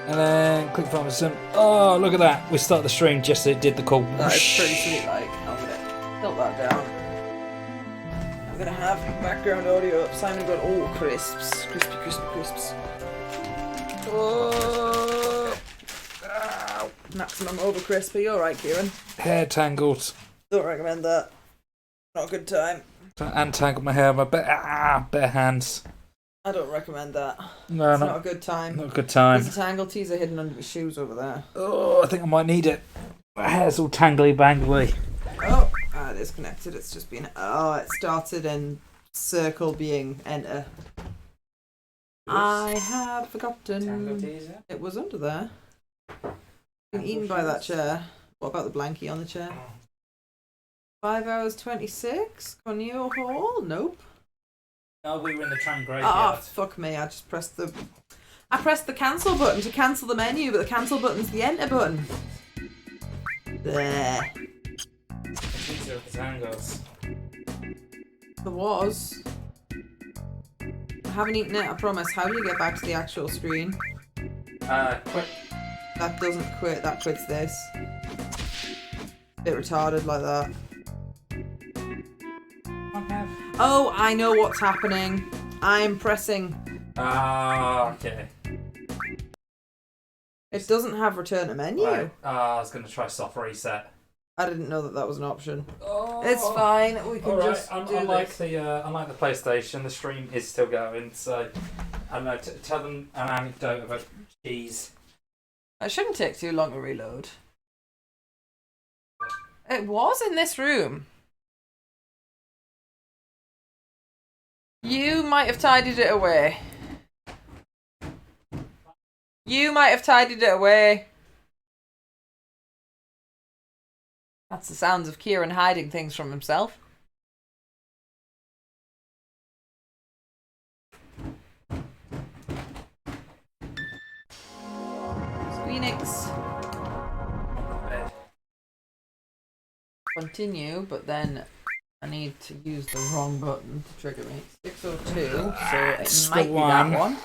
And then quick fire with some. Oh, look at that! We started the stream just as it did the call. That is pretty sweet. Like, I'm gonna tilt that down. I'm gonna have background audio up. Simon got all crisps, crisps. Oh, ow. Maximum over crisp. Are you alright, Kieran? Hair tangled. Don't recommend that. Not a good time. Untangled my hair. My bare hands. I don't recommend that. No, it's not a good time. Not a good time. There's a tangle teaser hidden under your shoes over there. Oh, I think I might need it. My hair's all tangly bangly. Oh, it is connected. It's just been. Oh, it started in circle being enter. I have forgotten. It was under there. Been eaten by that chair. What about the blankie on the chair? 5 hours 26. Corneo Hall? Nope. No, we were in the tram graveyard. Oh, fuck me. I just pressed the... I pressed the cancel button to cancel the menu, but the cancel button's the enter button. There. These are the tangles. There was. I haven't eaten it, I promise. How do you get back to the actual screen? Quick. That doesn't quit, that quits this. Bit retarded like that. Okay. Oh, I know what's happening. I'm pressing. Okay. It doesn't have return to menu. Right. I was going to try soft reset. I didn't know that was an option. Oh. It's fine. We can just do unlike this. unlike the PlayStation, the stream is still going. So I don't know. Tell them an anecdote about cheese. It shouldn't take too long to reload. It was in this room. You might have tidied it away. You might have tidied it away. That's the sounds of Kieran hiding things from himself. Phoenix. Continue, but then I need to use the wrong button to trigger me. 602, so it might be that one.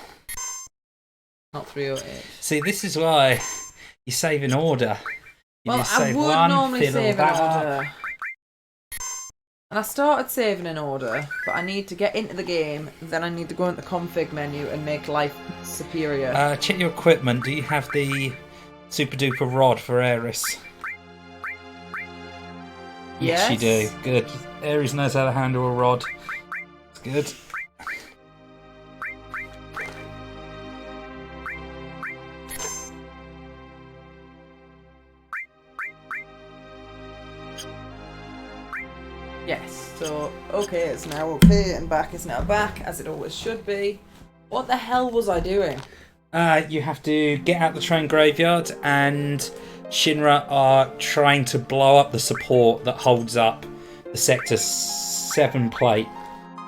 Not 308. See, this is why you save in order. Well, I would normally save in order. And I started saving in order, but I need to get into the game, then I need to go into the config menu and make life superior. Check your equipment. Do you have the super duper rod for Ares? Yes, you do. Good. Ares knows how to handle a rod. It's good. Yes, so okay, it's now okay, and back is now back, as it always should be. What the hell was I doing? You have to get out the train graveyard, and Shinra are trying to blow up the support that holds up the Sector 7 plate.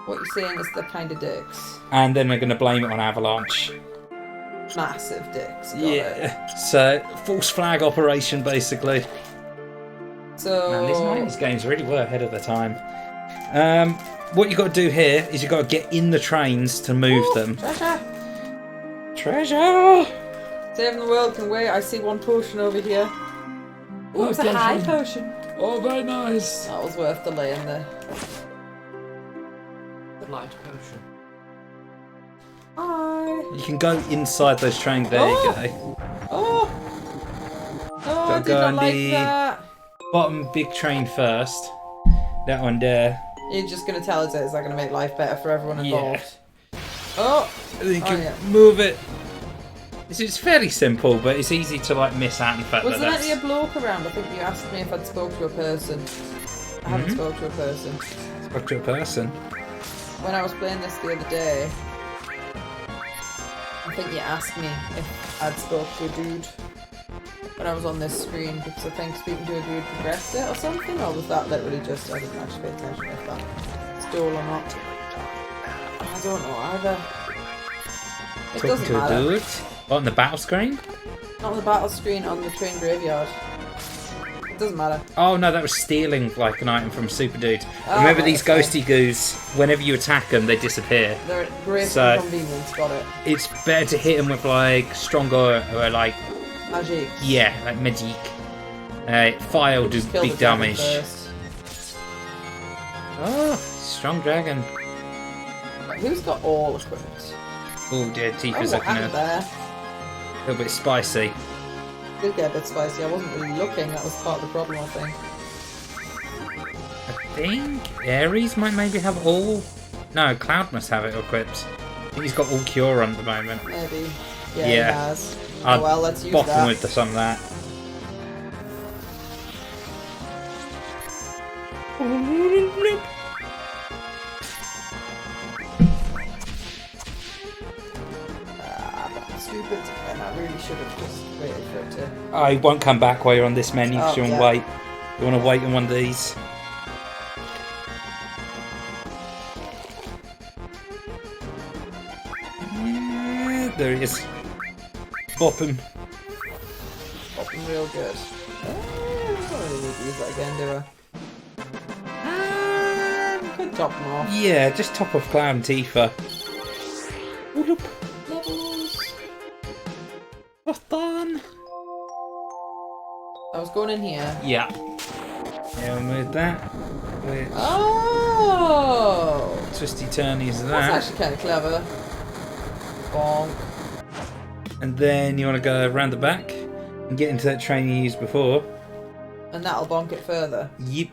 What you're saying is they're kind of dicks. And then they're going to blame it on Avalanche. Massive dicks. Got Yeah, so false flag operation, basically. So Man, these 90s games really were ahead of their time. What you got to do here is you got to get in the trains to move them. Treasure! Saving the world can wait. I see one potion over here. Oh, it's a high potion. Oh, very nice. That was worth delaying there. The light potion. Hi. You can go inside those trains. There you go. Oh, I did go not on like the that. bottom big train first. That one there. You're just going to tell us that it's not going to make life better for everyone involved. Yeah. Oh! You can move it. It's fairly simple, but it's easy to like miss out in fact. Was there actually a bloke around? I think you asked me if I'd spoke to a person. I haven't spoke to a person. Spoke to a person? When I was playing this the other day, I think you asked me if I'd spoke to a dude when I was on this screen, because I think speaking to a dude progressed it or something, or was that literally just, I didn't actually pay attention if that stole or not. I don't know either. It Talking doesn't to matter. a dude? On the battle screen? Not on the battle screen, on the train graveyard. Doesn't matter. Oh no, that was stealing like an item from Super Dude. Oh, Remember right, these okay. ghosty goos, whenever you attack them, they disappear. They're at great So- inconvenience, got it. It's better to hit them with like stronger or like, Magic. yeah, like magic. Fire will do Just kill big the dragon damage. first. Oh, strong dragon. Right, who's got all equipped? Oh dear, Tifa's Oh, what looking happened a there? little bit spicy. Did get a bit spicy. I wasn't really looking. That was part of the problem, I think. I think Ares might maybe have all. No, Cloud must have it equipped. I think he's got all cure on at the moment. Maybe. Yeah, Yeah. he has. I'd Oh, well, let's use bottom that. with some of that. That's stupid. And I really should have just waited for it to... I won't come back while you're on this menu, so Oh, you want to yeah. wait. You want to wait on one of these. There he is. Bop him. Popping real good. I don't really need to use that again, do I? Could top them off. Yeah, just top off Cloud and Tifa. Oh, look. Levels. What's done? I was going in here. Yeah. Yeah, we'll move that. Which Oh! twisty turnies of That's that. actually kind of clever. Bonk. And then you want to go around the back and get into that train you used before. And that'll bonk it further. Yep.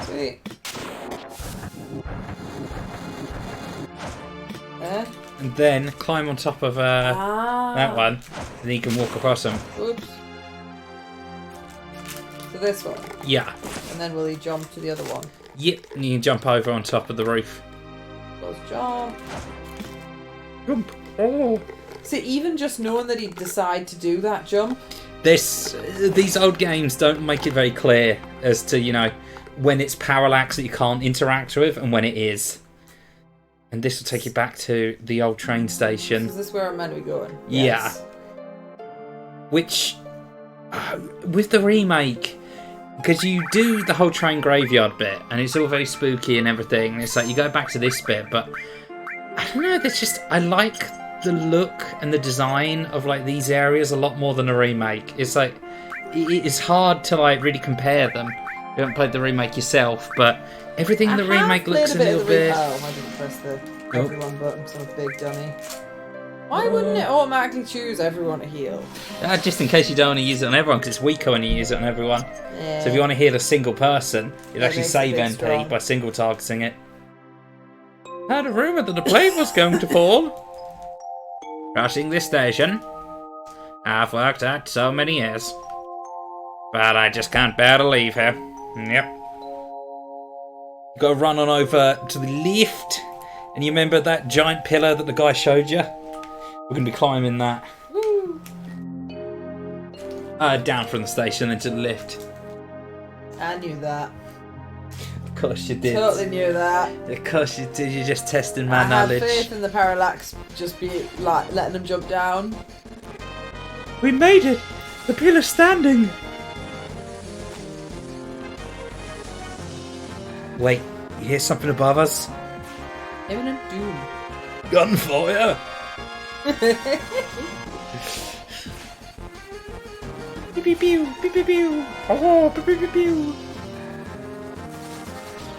Sweet. There. And then climb on top of that one. And then you can walk across them. Oops. So this one. Yeah. And then will he jump to the other one? Yep. And you can jump over on top of the roof. Goes jump. Jump. Oh. See, even just knowing that he'd decide to do that jump. These old games don't make it very clear as to, you know, when it's parallax that you can't interact with and when it is. And this will take you back to the old train station. Is this where I'm meant to be going? Yeah. Yes. Which, with the remake, because you do the whole train graveyard bit, and it's all very spooky and everything, and it's like you go back to this bit, but I don't know, there's just, I like the look and the design of like these areas a lot more than a remake. It's like, it's hard to like really compare them. You haven't played the remake yourself, but everything in the remake looks a little bit... Oh, I didn't press the everyone button, so I'm a big dummy. Why wouldn't it automatically choose everyone to heal? Just in case you don't want to use it on everyone, because it's weaker when you use it on everyone. Yeah. So if you want to heal a single person, it That actually makes it save a bit MP strong. by single targeting it. I had a rumour that a plane was going to fall. Crossing this station. I've worked out so many years. But I just can't bear to leave here. Yep. You gotta run on over to the lift. And you remember that giant pillar that the guy showed you? We're gonna be climbing that. Woo. Down from the station into the lift. I knew that. Of course you did. Totally knew that. Of course you did. You're just testing my I have knowledge. faith in the parallax just be like letting them jump down. We made it! The pillar's standing! Wait, you hear something above us? Imminent doom. Gunfire! Pew pew pew, pew pew pew. Oh, pew pew pew pew.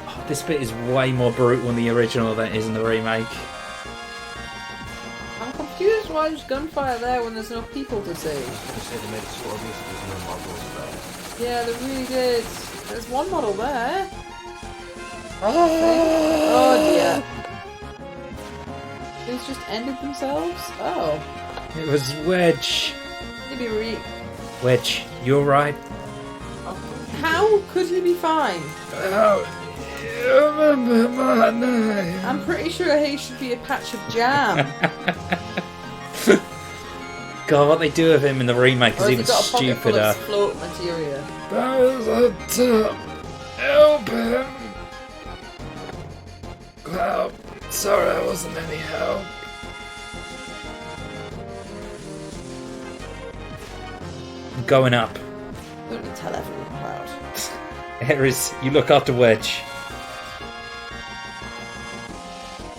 Oh, this bit is way more brutal in the original than it is in the remake. I'm confused why there's gunfire there when there's no people to see. They said they made it so obvious that there's no models there. Yeah, they really did. There's one model there. Oh, Oh dear. These just ended themselves? Oh. it was Wedge. Maybe Wedge, you're right. How could he be fine? Oh, you remember my name? I'm pretty sure he should be a patch of jam. God, what they do with him in the remake is Or has he even got a pocket full stupider. of float materia? Help him! Cloud, sorry I wasn't any help. Going up. Don't need to tell everyone about. Ares, you look after Wedge.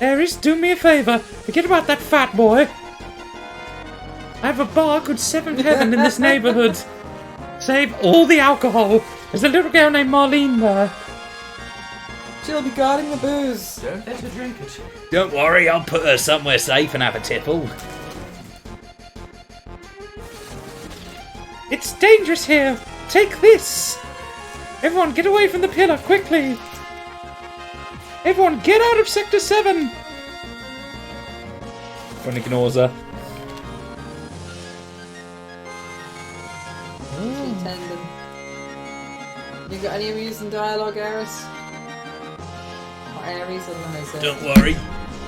Ares, do me a favour. Forget about that fat boy. I have a bar called Seventh Heaven in this neighbourhood. Save all the alcohol. There's a little girl named Marlene there. She'll be guarding the booze. Don't let her drink it. Don't worry, I'll put her somewhere safe and have a tipple. It's dangerous here. Take this. Everyone, get away from the pillar, quickly. Everyone, get out of Sector 7. Everyone ignores her. Tendon. You got any amusing dialogue, Ares? Or Ares, I don't know. Is it? Don't worry.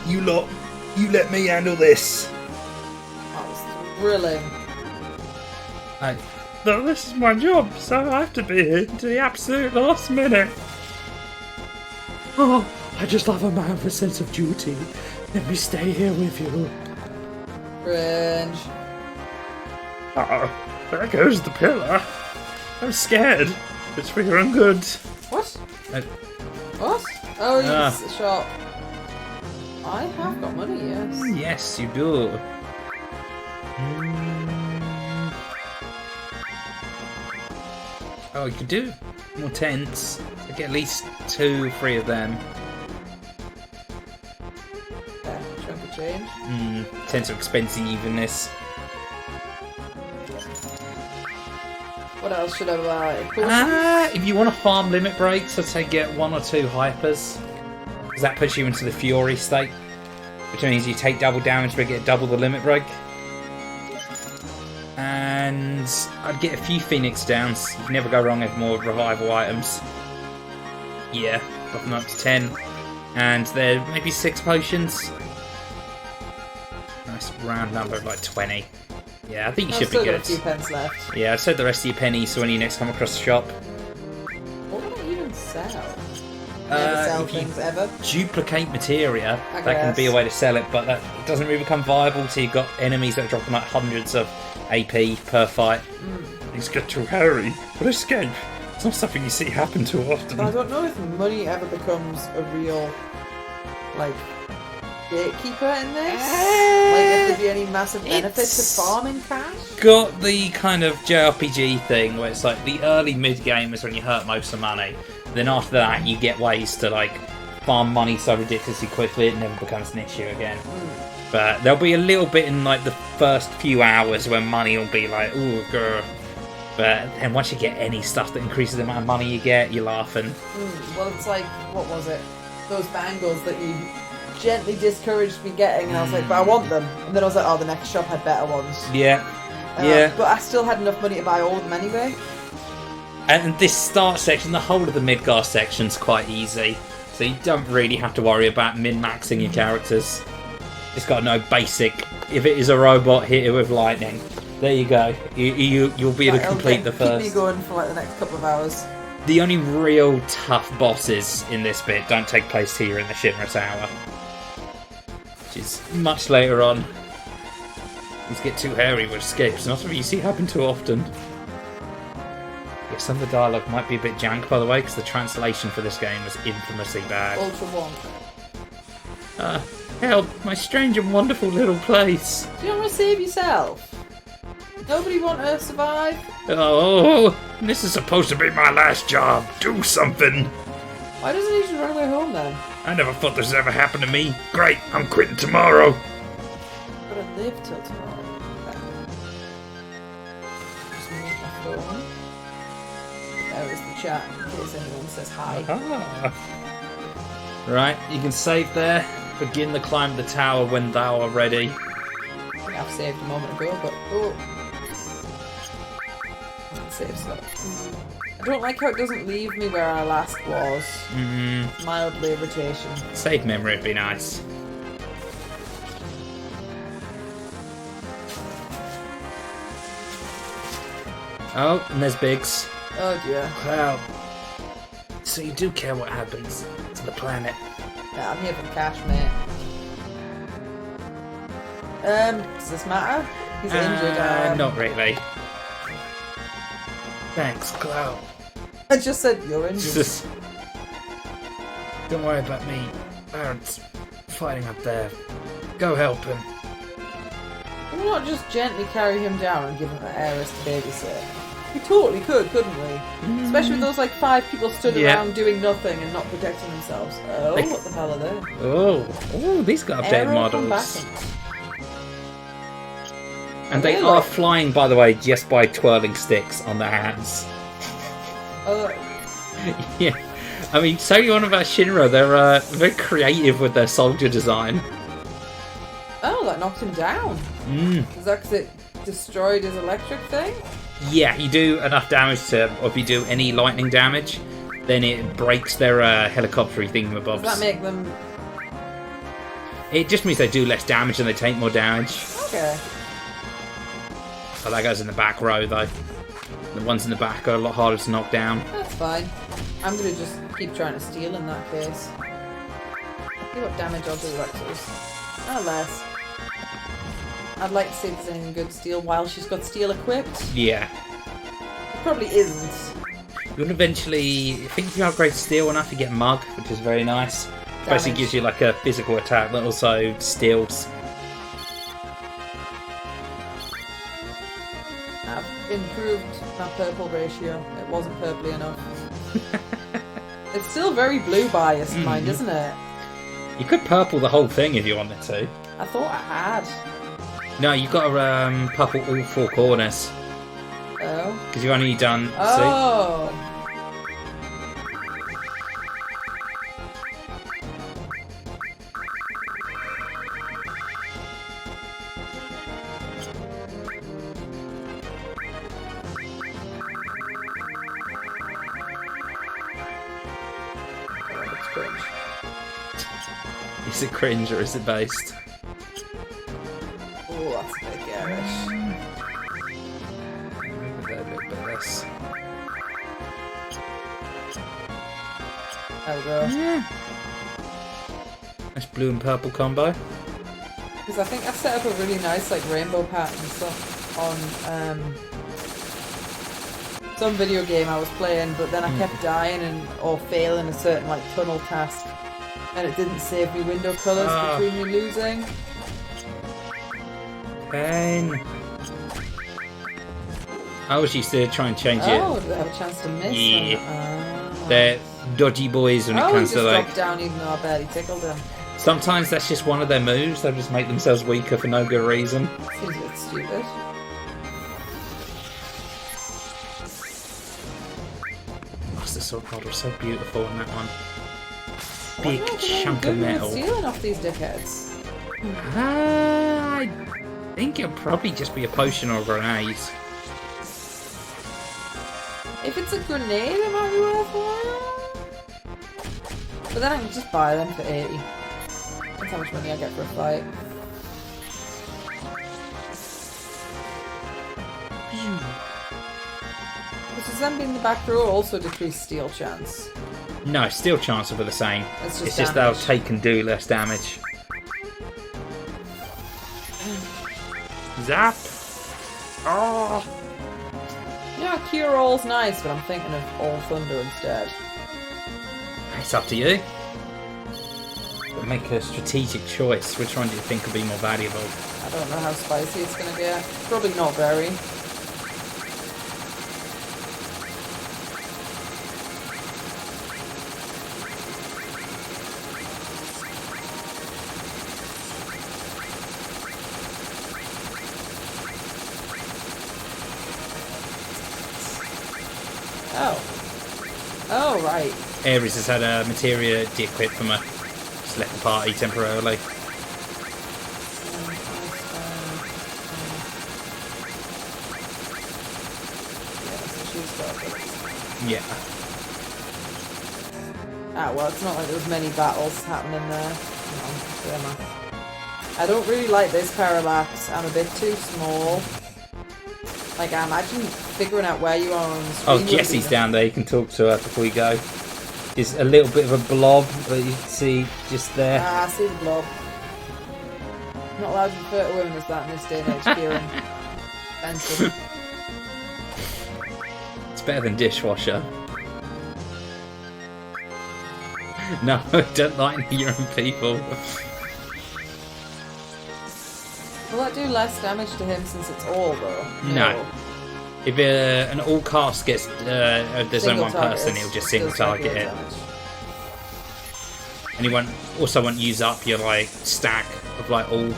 You lot, you let me handle this. That was thrilling. No, this is my job, so I have to be here to the absolute last minute. Oh, I just love a man with a sense of duty. Let me stay here with you. Cringe. There goes the pillar. I'm scared. It's for your own good. What? What? Oh, Ah. yes, shop. I have got money, yes. Yes, you do. Oh, you could do more tents. I get at least 2, 3 of them. Yeah, chunk of change. Tents are expensive in this. What else should I buy? If you want to farm limit breaks, I'd say get 1 or 2 hypers. Because that puts you into the Fury state. Which means you take double damage but get double the limit break. And I'd get a few Phoenix downs. You can never go wrong with more revival items. Yeah, buff them up to 10. And there maybe 6 potions. Nice round number of like 20. Yeah, I think you should be I've still good. got a few pence left. Yeah, I've said the rest of your pennies so when you next come across the shop. What would I even sell? Never sell if you things ever. duplicate materia, I that can be a guess. way to sell it, but that it doesn't really become viable until you've got enemies that are dropping like hundreds of AP per fight. Things get too hairy, but escape. It's not something you see happen too often. I don't know if money ever becomes a real, like, gatekeeper in this. Like, if there'd be any massive benefit to farming cash. Got the kind of JRPG thing where it's like the early mid game is when you hurt most of the money. Then after that, you get ways to like farm money so ridiculously quickly it never becomes an issue again. But there'll be a little bit in like the first few hours when money will be like, ooh, grr. But then once you get any stuff that increases the amount of money you get, you're laughing. Well, it's like, what was it? Those bangles that you gently discouraged me getting, and I was like, but I want them. And then I was like, oh, the next shop had better ones. Yeah. Yeah. But I still had enough money to buy all of them anyway. And this start section, the whole of the Midgar section's quite easy. So you don't really have to worry about min-maxing your characters. Just got to know basic. If it is a robot, hit it with lightning. There you go. You'll be able to complete the first. Keep me going for like the next couple of hours. The only real tough bosses in this bit don't take place till you're in the Shinra Tower. Which is much later on. These get too hairy with escapes. Not something you see happen too often. Yeah, some of the dialogue might be a bit jank, by the way, because the translation for this game was infamously bad. Ultra wonk. Help, my strange and wonderful little place. Do you want to save yourself? Nobody want to survive? Oh, this is supposed to be my last job. Do something. Why doesn't he just run away home then? I never thought this ever happened to me. Great, I'm quitting tomorrow. But I live till tomorrow. Okay. Just mute my phone. There is the chat, in case anyone says hi. Right, you can save there. Begin the climb of the tower when thou art ready. I think I've saved a moment ago, but save stuff. I don't like how it doesn't leave me where I last was. Mildly irritation. Save memory would be nice. Oh, and there's Biggs. Oh dear. Well, so you do care what happens to the planet. Yeah, I'm here for the cash, mate. Does this matter? He's injured. Not really. Thanks, Cloud. I just said you're injured. Just... Don't worry about me. Barrett's fighting up there. Go help him. Can we not just gently carry him down and give him an heiress to babysit? We totally could, couldn't we? Especially with those like 5 people stood around doing nothing and not protecting themselves. Oh, what the hell are they? Oh, these got updated models. Combatants. And they are flying, by the way, just by twirling sticks on their hands. Yeah. I mean, so you on about Shinra, they're very creative with their soldier design. Oh, that knocked him down. Is that because it destroyed his electric thing? Yeah, you do enough damage to, or if you do any lightning damage, then it breaks their helicopter-y thingamabobs. Does that make them... It just means they do less damage and they take more damage. Okay. Oh, that goes in the back row, though. The ones in the back are a lot harder to knock down. That's fine. I'm going to just keep trying to steal in that case. See what damage I'll do Rexers. Oh, less. I'd like to see if there's anything good to steal while she's got steel equipped. Yeah. It probably isn't. You'll eventually, I think if you upgrade steel enough, you get Mug, which is very nice. Basically gives you like a physical attack that also steals. I've improved my purple ratio. It wasn't purpley enough. It's still very blue biased, mind, isn't it? You could purple the whole thing if you wanted to. I thought I had. No, you've got to purple all 4 corners. Oh. Because you've only done... Oh. Is it cringe or is it based? Oh, that's a bit garish. There we go. Yeah. Nice blue and purple combo. Because I think I set up a really nice like rainbow pattern and stuff on some video game I was playing, but then I kept dying or failing a certain like tunnel task. And it didn't save me window colours between me losing. Pain. I always used to try and change it. Oh, did they have a chance to miss? Yeah. They're dodgy boys when it comes to like... he just dropped down even though I barely tickled him. Sometimes that's just one of their moves. They'll just make themselves weaker for no good reason. Seems a bit stupid. Master Sword model's so beautiful in that one. I Big wonder if they're chunk good of with metal. stealing off these dickheads. I think it'll probably just be a potion or a grenade. If it's a grenade, it might be worthwhile. But then I can just buy them for 80. That's how much money I get for a fight. Does them being in the back row also decrease steal chance? No, steel chance will be the same. It's It's just just they'll damage. take and do less damage. Zap! Oh! Yeah, Cure All's nice, but I'm thinking of All Thunder instead. It's up to you. Make a strategic choice. Which one do you think will be more valuable? I don't know how spicy it's gonna get. Probably not very. Oh, right. Ares has had a materia de-equipped from a just left the party temporarily. Yeah. Ah, well, it's not like there was many battles happening there. No, I don't really like this parallax. I'm a bit too small. Like, I imagine figuring out where you are on the screen. Oh, Jessie's down there. You can talk to her before you go. Is a little bit of a blob that you can see just there. Ah, I see the blob. Not allowed to refer to women as that in this day and age, Kieran. Offensive. It's better than dishwasher. No, don't like your own people. Will that do less damage to him since it's all though? No. If an all cast gets there's only one person, it'll just single target it. And you won't use up your like stack of like all.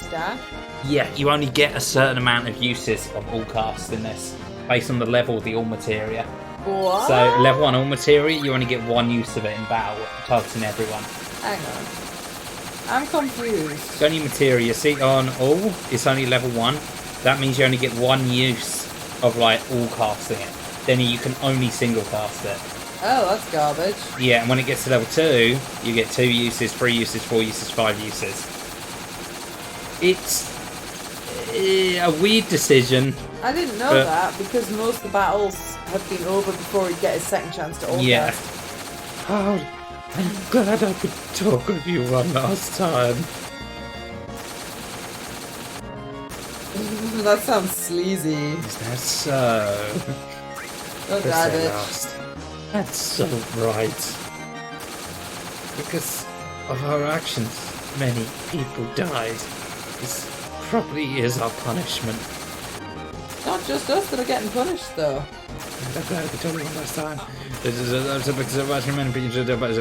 Stack? Yeah, you only get a certain amount of uses of all casts in this, based on the level of the all materia. What? So level 1 all materia, you only get one use of it in battle, targeting everyone. Hang on. I'm confused. It's only materia. See on all, it's only level 1. That means you only get one use of like all casting it. Then you can only single cast it. Oh, that's garbage. Yeah, and when it gets to level 2, you get 2 uses, 3 uses, 4 uses, 5 uses. It's a weird decision. I didn't know that because most of the battles have been over before he'd get his second chance to all cast. Oh, I'm glad I could talk with you one last time. That sounds sleazy. Is that so? Don't Chris die, at bitch. last. That's so right. Because of our actions, many people died. This probably is our punishment. It's not just us that are getting punished, though. I'm glad I could tell you one last time. This is a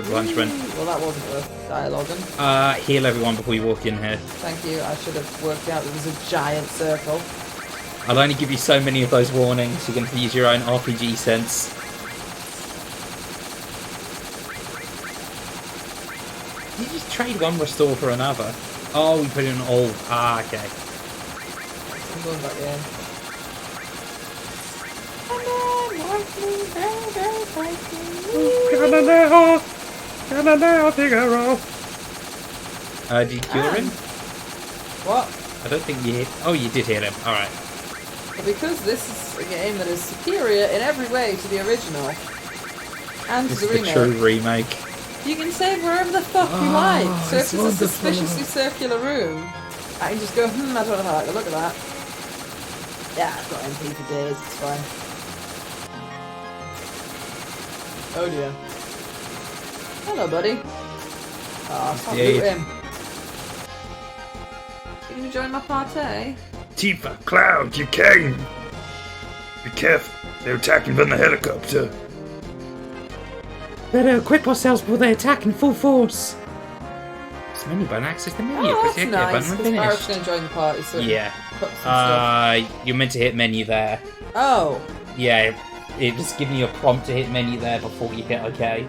punishment. Well, that wasn't worth dialoguing. Heal everyone before you walk in here. Thank you. I should have worked out there was a giant circle. I'll only give you so many of those warnings. You're going to use your own RPG sense. Did you just trade one restore for another? Oh, we put it in all. Ah, okay. I'm going back in. Galileo Figaro. Did you cure him? What? I don't think you hit. Oh, you did hit him. Alright. Because this is a game that is superior in every way to the original and to This the is the remake, true remake. you can save wherever the fuck you like. So if it's a suspiciously circular room, I can just go, I don't know how I like the look at that. Yeah, I've got MP for days, it's fine. Oh dear. Hello, buddy. Ah, I can't loot him. Can you join my party? Tifa, Cloud, you came! Be careful, they're attacking from the helicopter. Better equip ourselves before they attack in full force. This menu button access the menu. Oh, Press that's the nice, button when because Barrett's finished. going to join the party, so Yeah. put some stuff. You're meant to hit menu there. Oh, Yeah, it was giving you a prompt to hit menu there before you hit OK.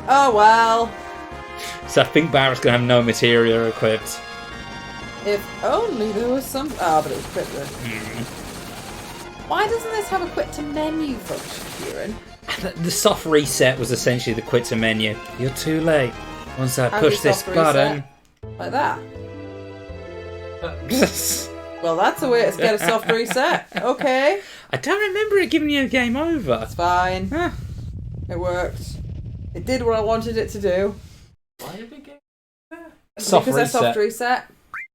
oh well. So I think Barrett's going to have no materia equipped. If only there was some... Ah, but it was quick then. Why doesn't this have a quit to menu function, Kieran? The soft reset was essentially the quit to menu. You're too late. Once I How do push you this soft button... Like that? Well, that's a way to get a soft reset. Okay. I don't remember it giving you a game over. It's fine. Huh. It worked. It did what I wanted it to do. Why did we get Soft because I reset. soft reset.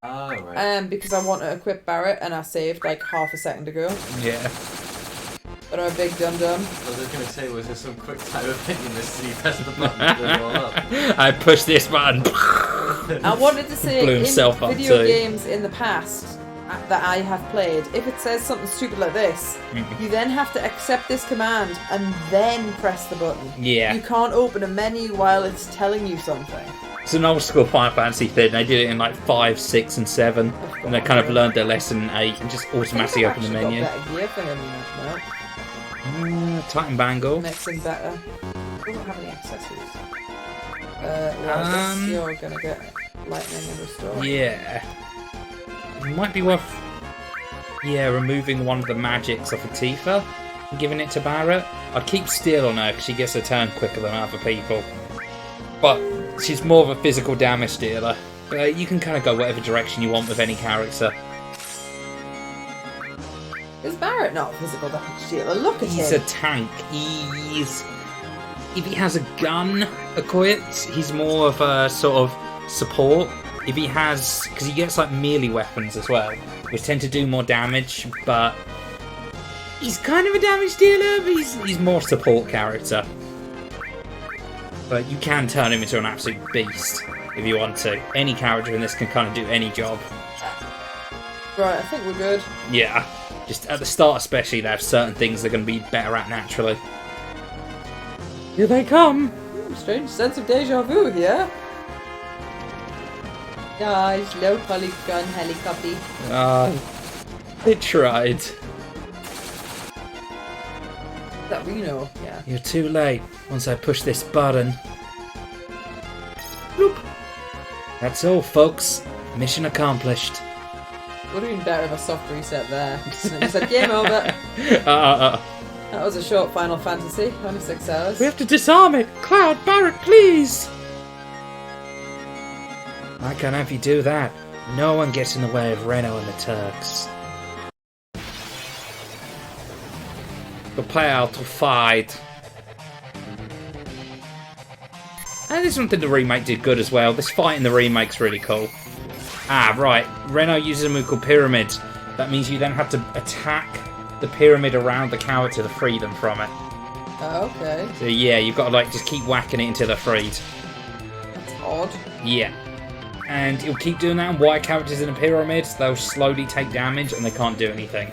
Oh, right. Because I want to equip Barrett and I saved like half a second ago. Yeah. But I'm a big dum-dum. I was going to say, was there some quick time event you missed and you pressed the button to blow it all up? I pushed this button. I wanted to say, Blew in himself up video too. games in the past that I have played, if it says something stupid like this, you then have to accept this command and then press the button. Yeah. You can't open a menu while it's telling you something. It's an old school Final Fantasy thing. They did it in like 5, 6 and 7. And they kind of learned their lesson in 8 and just automatically open the menu. Got better gear for him now. Titan Bangle. Makes him better. We don't have any accessories. Well, I guess you're gonna get lightning and restore. Yeah. It might be worth removing one of the magics off of Tifa and giving it to Barrett. I'd keep Steel on her because she gets her turn quicker than other people. But she's more of a physical damage dealer. You can kind of go whatever direction you want with any character. Is Barrett not a physical damage dealer? Look at He's a him. tank. If he has a gun equipped, he's more of a sort of support. If he has, because he gets like melee weapons as well, which tend to do more damage, but He's kind of a damage dealer, but he's more support character. But you can turn him into an absolute beast if you want to. Any character in this can kind of do any job. Right, I think we're good. Yeah. Just at the start especially, they have certain things they're going to be better at naturally. Here they come! Strange sense of deja vu here. Guys, low polygon helicopter. They tried. That Reno, yeah. You're too late once I push this button. Bloop. That's all, folks. Mission accomplished. Would have been better if a soft reset there. And it just said game over. That was a short Final Fantasy, only 6 hours. We have to disarm it! Cloud, Barret, please! I can't have you do that. No one gets in the way of Reno and the Turks. Prepare to fight. And there's something the remake did good as well. This fight in the remake's really cool. Ah, right. Reno uses a move called Pyramid. That means you then have to attack the pyramid around the character to free them from it. Oh, okay. So yeah, you've got to like just keep whacking it until they're freed. That's odd. Yeah. And you'll keep doing that, and white characters in a pyramid, they'll slowly take damage and they can't do anything.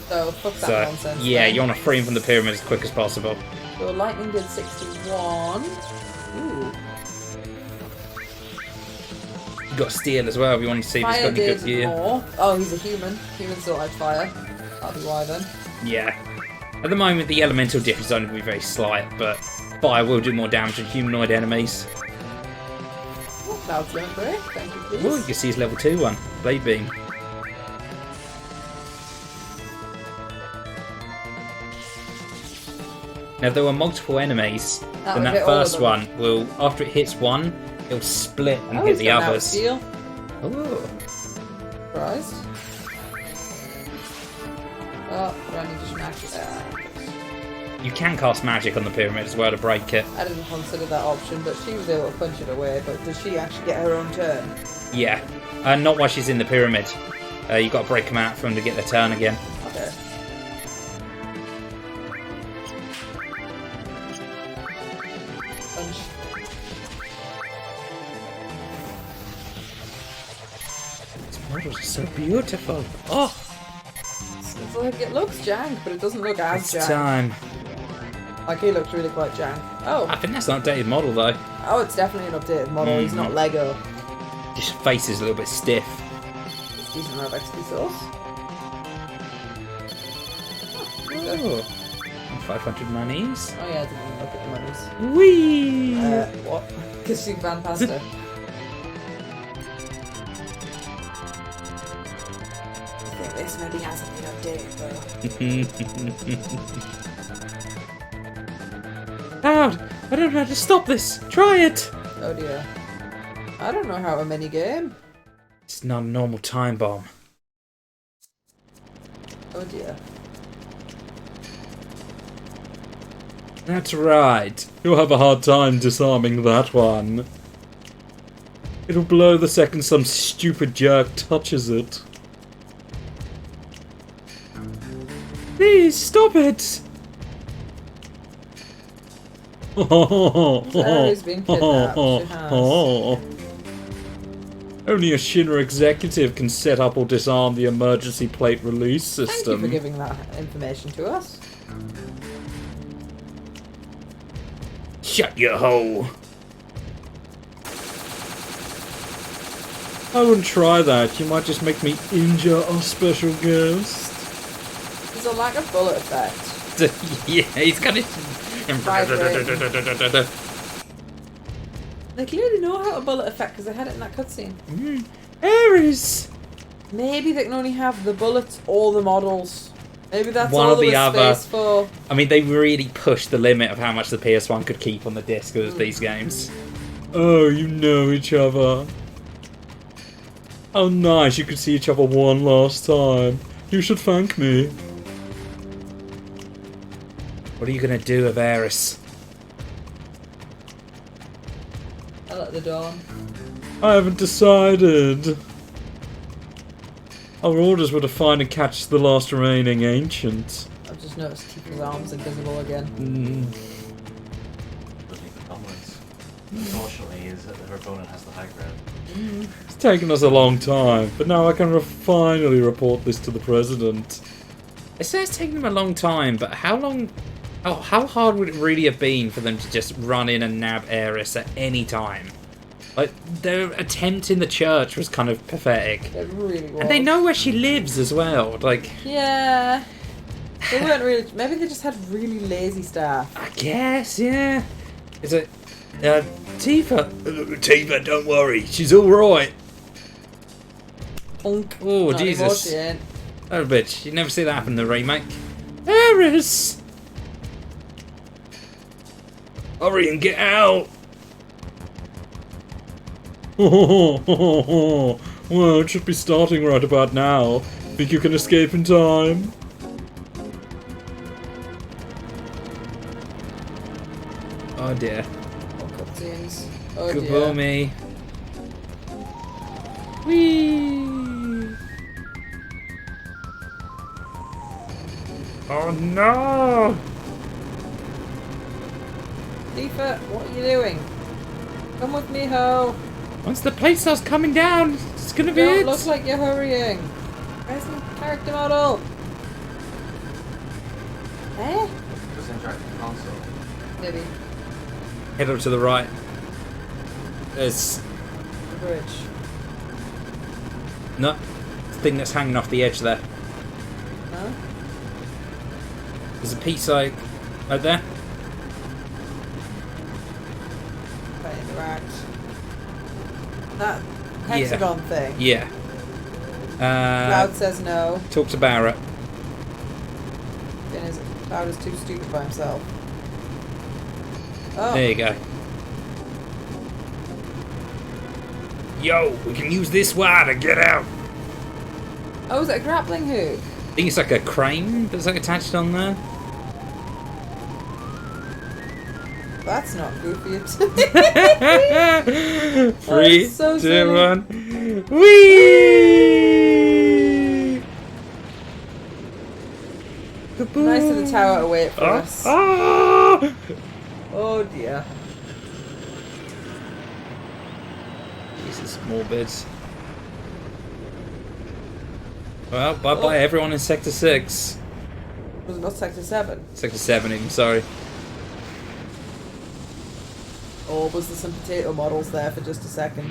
So, fuck that nonsense. Yeah, then. you want to free them from the pyramid as quick as possible. So, lightning did 61. Ooh. You've got steel as well if you want to see if he's Fire got any did good gear. more. Oh, he's a human. Humans don't like fire. That'll be why then. Yeah. At the moment, the elemental difference is only going to be very slight, but fire will do more damage than humanoid enemies. Oh, Cloud's limit break. Thank you, please. Oh, you can see his level 2 one. Blade Beam. Now, if there were multiple enemies, then that first one will, after it hits one, it'll split and hit the others. Oh. Surprised. Oh, but I need to smash it. You can cast magic on the pyramid as well to break it. I didn't consider that option, but she was able to punch it away. But does she actually get her own turn? Yeah. Not while she's in the pyramid. You've got to break them out for them to get their turn again. Okay. Punch. These models are so beautiful. Oh! It's like it looks jank, but it doesn't look as It's jank. time. Like he looks really quite jank. Oh. I think that's an updated model though. Oh, it's definitely an updated model. He's not Lego. His face is a little bit stiff. It's decent amount of XP sauce. Oh. 500 monies. Oh yeah, I didn't even look at the monies. Whee! What? Because you ran past her. I think this maybe hasn't been updated though. Cloud! I don't know how to stop this! Try it! Oh dear. I don't know how a mini game. It's not a normal time bomb. Oh dear. That's right. You'll have a hard time disarming that one. It'll blow the second some stupid jerk touches it. Please, stop it! Larry's been kidnapped. She has. Only a Shinra executive can set up or disarm the emergency plate release Thank system. you for giving that information to us. Shut your hole! I wouldn't try that. You might just make me injure our special guest. There's a lack of bullet effect. Yeah, he's got it. They clearly know how to bullet effect because they had it in that cutscene. Ares! Maybe they can only have the bullets or the models. Maybe that's One all or there the was other. space for. I mean, they really pushed the limit of how much the PS1 could keep on the disc with these games. Oh, you know each other. How nice you could see each other one last time. You should thank me. What are you gonna do with Ares? I let the door on. I haven't decided. Our orders were to find and catch the last remaining ancient. I've just noticed Tifa's arms invisible again. Doesn't need the dominance. Unfortunately, is that her opponent has the high ground. It's taken us a long time, but now I can finally report this to the president. It says it's taken them a long time, but how long... Oh, how hard would it really have been for them to just run in and nab Eris at any time? Like, their attempt in the church was kind of pathetic. It really was. And they know where she lives as well, like... Yeah. They weren't really... Maybe they just had really lazy staff. I guess, yeah. Is it... Tifa? Tifa, don't worry, she's alright. Punk. Oh, Not anymore, Jesus. she ain't. Oh, bitch. You never see that happen in the remake. Eris! Hurry and get out. Well, it should be starting right about now. Think you can escape in time? Oh dear. Oh, cutscenes. Oh Good dear. for me. Whee! Oh no! Tifa, what are you doing? Come with me, ho. Once the plate starts coming down, it's gonna be Don't it. look like you're hurrying. Present character model. Eh? Just interact with the console. Maybe. Head up to the right. There's The bridge. no thing that's hanging off the edge there. No? There's a piece like right there. Can't interact. That hexagon thing. Yeah. Cloud says no. Talk to Barrett. Then is Cloud is too stupid by himself. Oh. There you go. Yo, we can use this wire to get out. Oh, is it a grappling hook? I think it's like a crane that's like attached on there. That's not goofy. 3, so 2, silly. 1. Whee! Nice of the tower to wait for us. Ah! Oh dear. Jesus, more bits. Well, bye-bye everyone in Sector 6. Was it not Sector 7? Sector 7 even, sorry. Or was there some potato models there for just a second?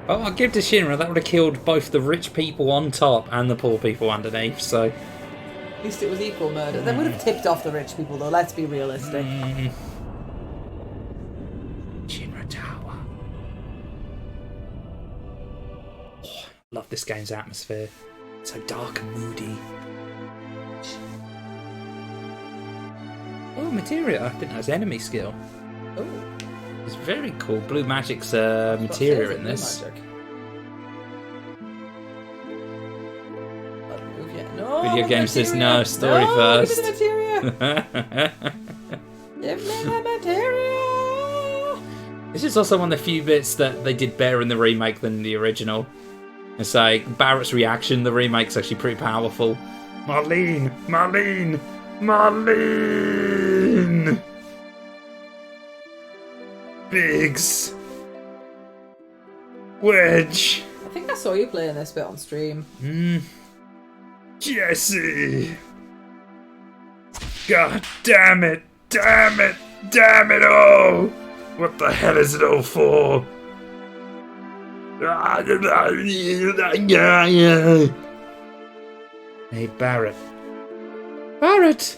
Oh, I'll give to Shinra, that would have killed both the rich people on top and the poor people underneath, so... At least it was equal murder. They would have tipped off the rich people though, let's be realistic. Shinra Tower. Oh, love this game's atmosphere. It's so dark and moody. Oh, materia. I didn't know it was enemy skill. Oh. It's very cool. Blue Magic's materia in this. No, Video game says materia. no, story No, first. Give me the materia. Give me the materia. This is also one of the few bits that they did better in the remake than the original. It's like Barrett's reaction, the remake's actually pretty powerful. Marlene, Marlene, Marlene. Biggs. Wedge. I think I saw you playing this bit on stream. Jesse. God damn it. Damn it. Damn it all. What the hell is it all for? Hey, Barrett. Barrett!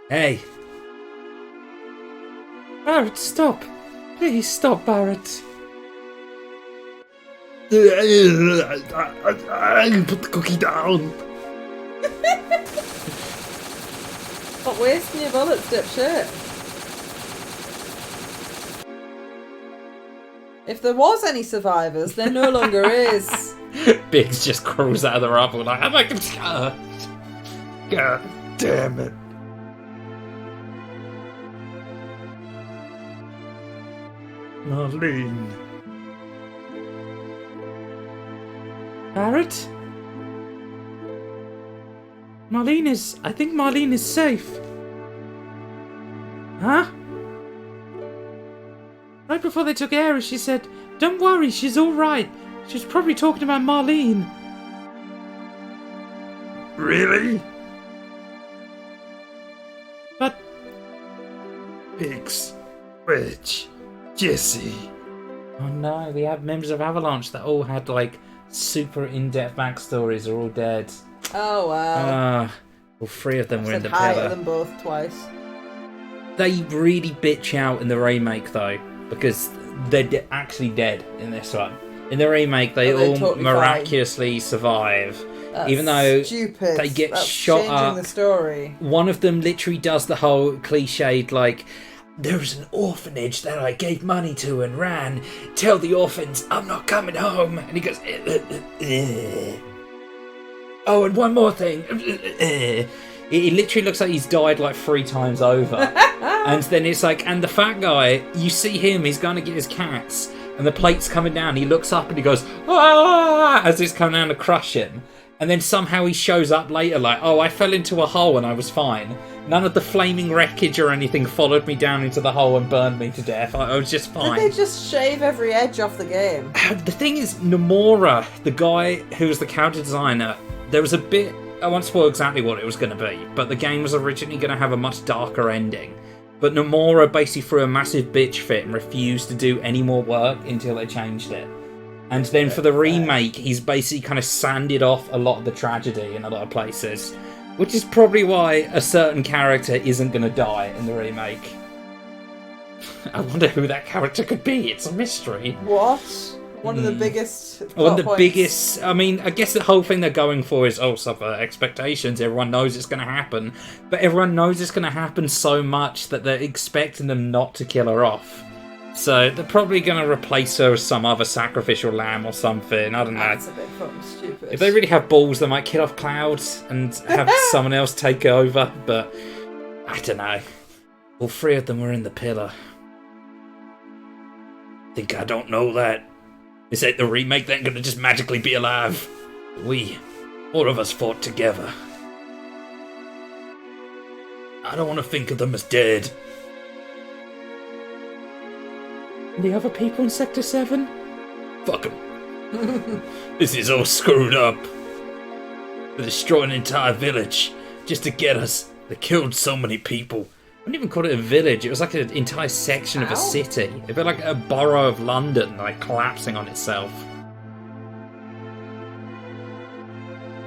Hey. Barrett, stop. Please stop, Barrett. I put the cookie down. Stop wasting your bullets, dipshit. If there was any survivors, there no longer is. Biggs just crawls out of the rubble like, I'm like, God damn it. Marlene. Barrett? I think Marlene is safe. Huh? Right before they took Ares, she said, "Don't worry, she's alright." She was probably talking about Marlene. Really? But Biggs, Wedge, Jesse. oh no, we have members of Avalanche that all had like super in-depth backstories are all dead. Oh wow. All three of them were in Said the hi pillar. to them both twice. They really bitch out in the remake though, because they're actually dead in this one. In the remake, they they're all totally miraculously survive. That's Even though stupid. they get That's shot changing up. the story. One of them literally does the whole cliched like, "There was an orphanage that I gave money to and ran. Tell the orphans I'm not coming home." And he goes, "Oh, and one more thing." It literally looks like he's died like 3 times over. And then it's like, and the fat guy, you see him, he's going to get his cats, and the plate's coming down. He looks up and he goes, "Ah!" as it's coming down to crush him. And then somehow he shows up later like, "Oh, I fell into a hole and I was fine. None of the flaming wreckage or anything followed me down into the hole and burned me to death. I was just fine." Did they just shave every edge off the game? The thing is, Nomura, the guy who was the character designer, there was a bit... I won't spoil exactly what it was going to be, but the game was originally going to have a much darker ending. But Nomura basically threw a massive bitch fit and refused to do any more work until they changed it. And then for the remake, he's basically kind of sanded off a lot of the tragedy in a lot of places. Which is probably why a certain character isn't going to die in the remake. I wonder who that character could be. It's a mystery. What? One of the biggest. One of the plot points. biggest... I mean, I guess the whole thing they're going for is, suffer expectations. Everyone knows it's going to happen. But everyone knows it's going to happen so much that they're expecting them not to kill her off. So they're probably going to replace her with some other sacrificial lamb or something. I don't know. That's a bit fucking stupid. If they really have balls, they might kill off Cloud and have someone else take over. But I don't know. All 3 of them were in the pillar. Think I don't know that. This ain't the remake, they ain't gonna just magically be alive. All of us fought together. I don't want to think of them as dead. And the other people in Sector 7? Fuck them. This is all screwed up. They destroyed an entire village just to get us. They killed so many people. I wouldn't even call it a village. It was like an entire section of a city. It'd be like a borough of London, like collapsing on itself.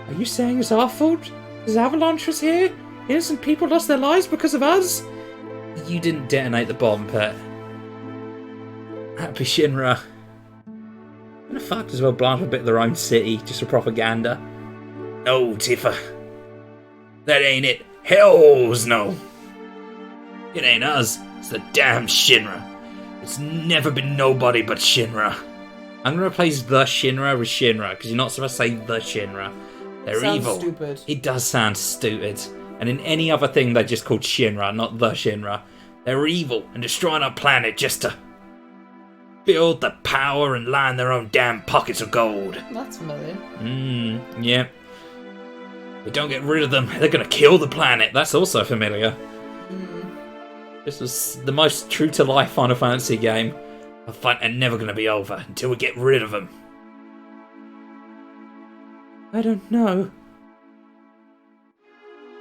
Are you saying it's our fault? Because Avalanche was here? Innocent people lost their lives because of us? You didn't detonate the bomb, Pet. That'd be Shinra. What the fuck as well blow up a bit of their own city just for propaganda? No, Tifa. That ain't it. Hells no. It ain't us. It's the damn Shinra. It's never been nobody but Shinra. I'm gonna replace the Shinra with Shinra, because you're not supposed to say the Shinra. They're Sounds evil. stupid. It does sound stupid. And in any other thing, they're just called Shinra, not the Shinra. They're evil and destroying our planet just to build the power and line their own damn pockets of gold. That's familiar. Yep. We don't get rid of them, they're gonna kill the planet. That's also familiar. This was the most true-to-life Final Fantasy game. Our fight ain't never gonna be over until we get rid of them. I don't know.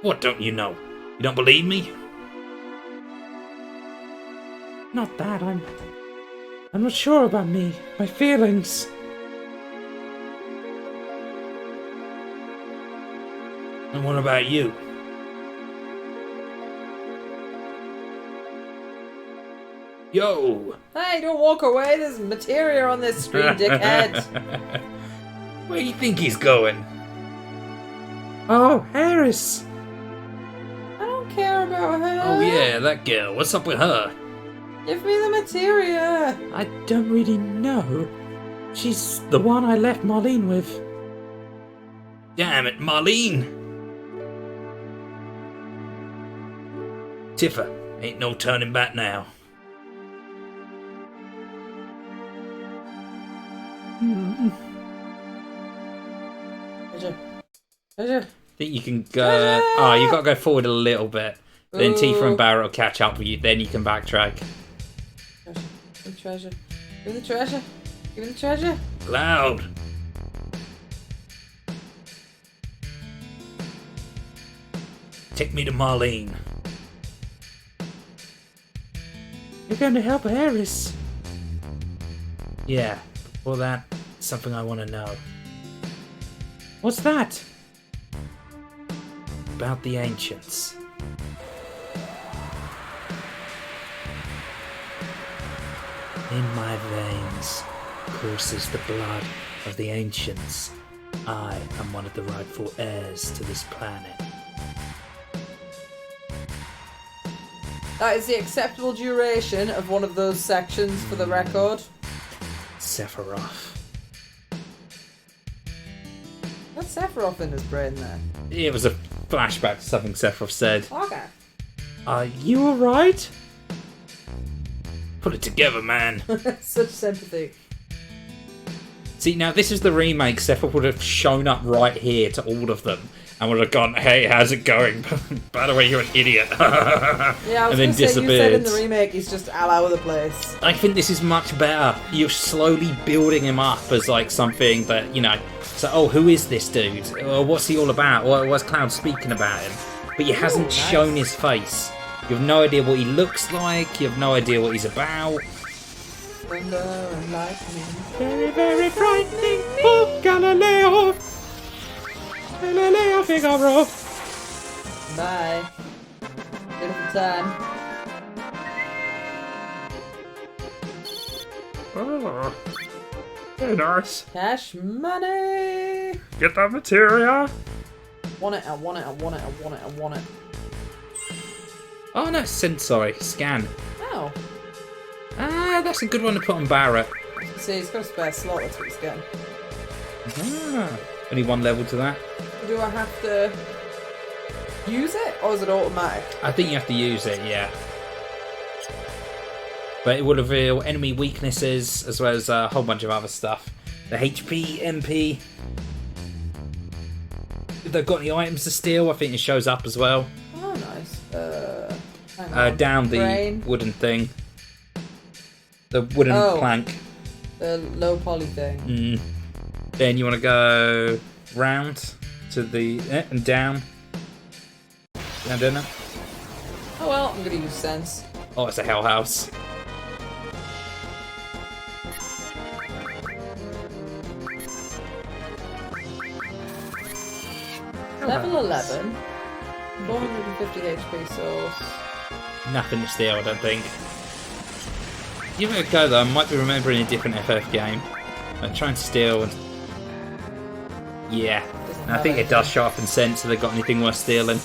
What don't you know? You don't believe me? Not that, I'm not sure about me. My feelings. And what about you? Yo! Hey, don't walk away. There's materia on this screen, dickhead. Where do you think he's going? Oh, Harris! I don't care about her. Oh yeah, that girl. What's up with her? Give me the materia. I don't really know. She's the one I left Marlene with. Damn it, Marlene! Tifa, ain't no turning back now. Treasure. I think you can go... Oh, you got to go forward a little bit. Then Tifa and Barrett will catch up with you. Then you can backtrack. Treasure. Give me the treasure. Give me the treasure. Loud. Take me to Marlene. You're going to help Eris. Yeah, before that, something I want to know. What's that? About the ancients. In my veins courses the blood of the ancients. I am one of the rightful heirs to this planet. That is the acceptable duration of one of those sections for the record. Sephiroth. What's Sephiroth in his brain there? It was a flashback to something Sephiroth said. Okay. Are you alright? Put it together, man. Such sympathy. See, now this is the remake. Sephiroth would have shown up right here to all of them and would have gone, hey, how's it going? By the way, you're an idiot. Yeah, I was and then going to say, you said in disappeared. the remake he's just all over the place. I think this is much better. You're slowly building him up as like something that, you know, so, oh, who is this dude? Or what's he all about? What's Cloud speaking about him? But he hasn't nice. shown his face. You have no idea what he looks like. You have no idea what he's about. Thunder and lightning. Very, very frightening. Oh, Galileo. Galileo Figaro. Bye. Beautiful time. Oh, very nice. Cash money. Get that materia. Want it, I want it, I want it, I want it, I want it. Oh no, sorry, scan. Oh. Ah, that's a good one to put on Barrett. See, he's got a spare slot, that's what he's getting. Ah, only one level to that. Do I have to use it, or is it automatic? I think you have to use it, yeah. But it will reveal enemy weaknesses as well as a whole bunch of other stuff. The HP, MP. If they've got any items to steal, I think it shows up as well. Oh, nice. Hang on. Down the Brain. wooden thing. The wooden plank. The low poly thing. Then you want to go round to the and down. Down, down, down. Oh well, I'm gonna use sense. Oh, it's a hell house. Level 11. 450 HP source. Nothing to steal, I don't think. Give it a go though, I might be remembering a different FF game. I'm trying to steal and... Yeah. And I think it does show up in sense if they've got anything worth stealing.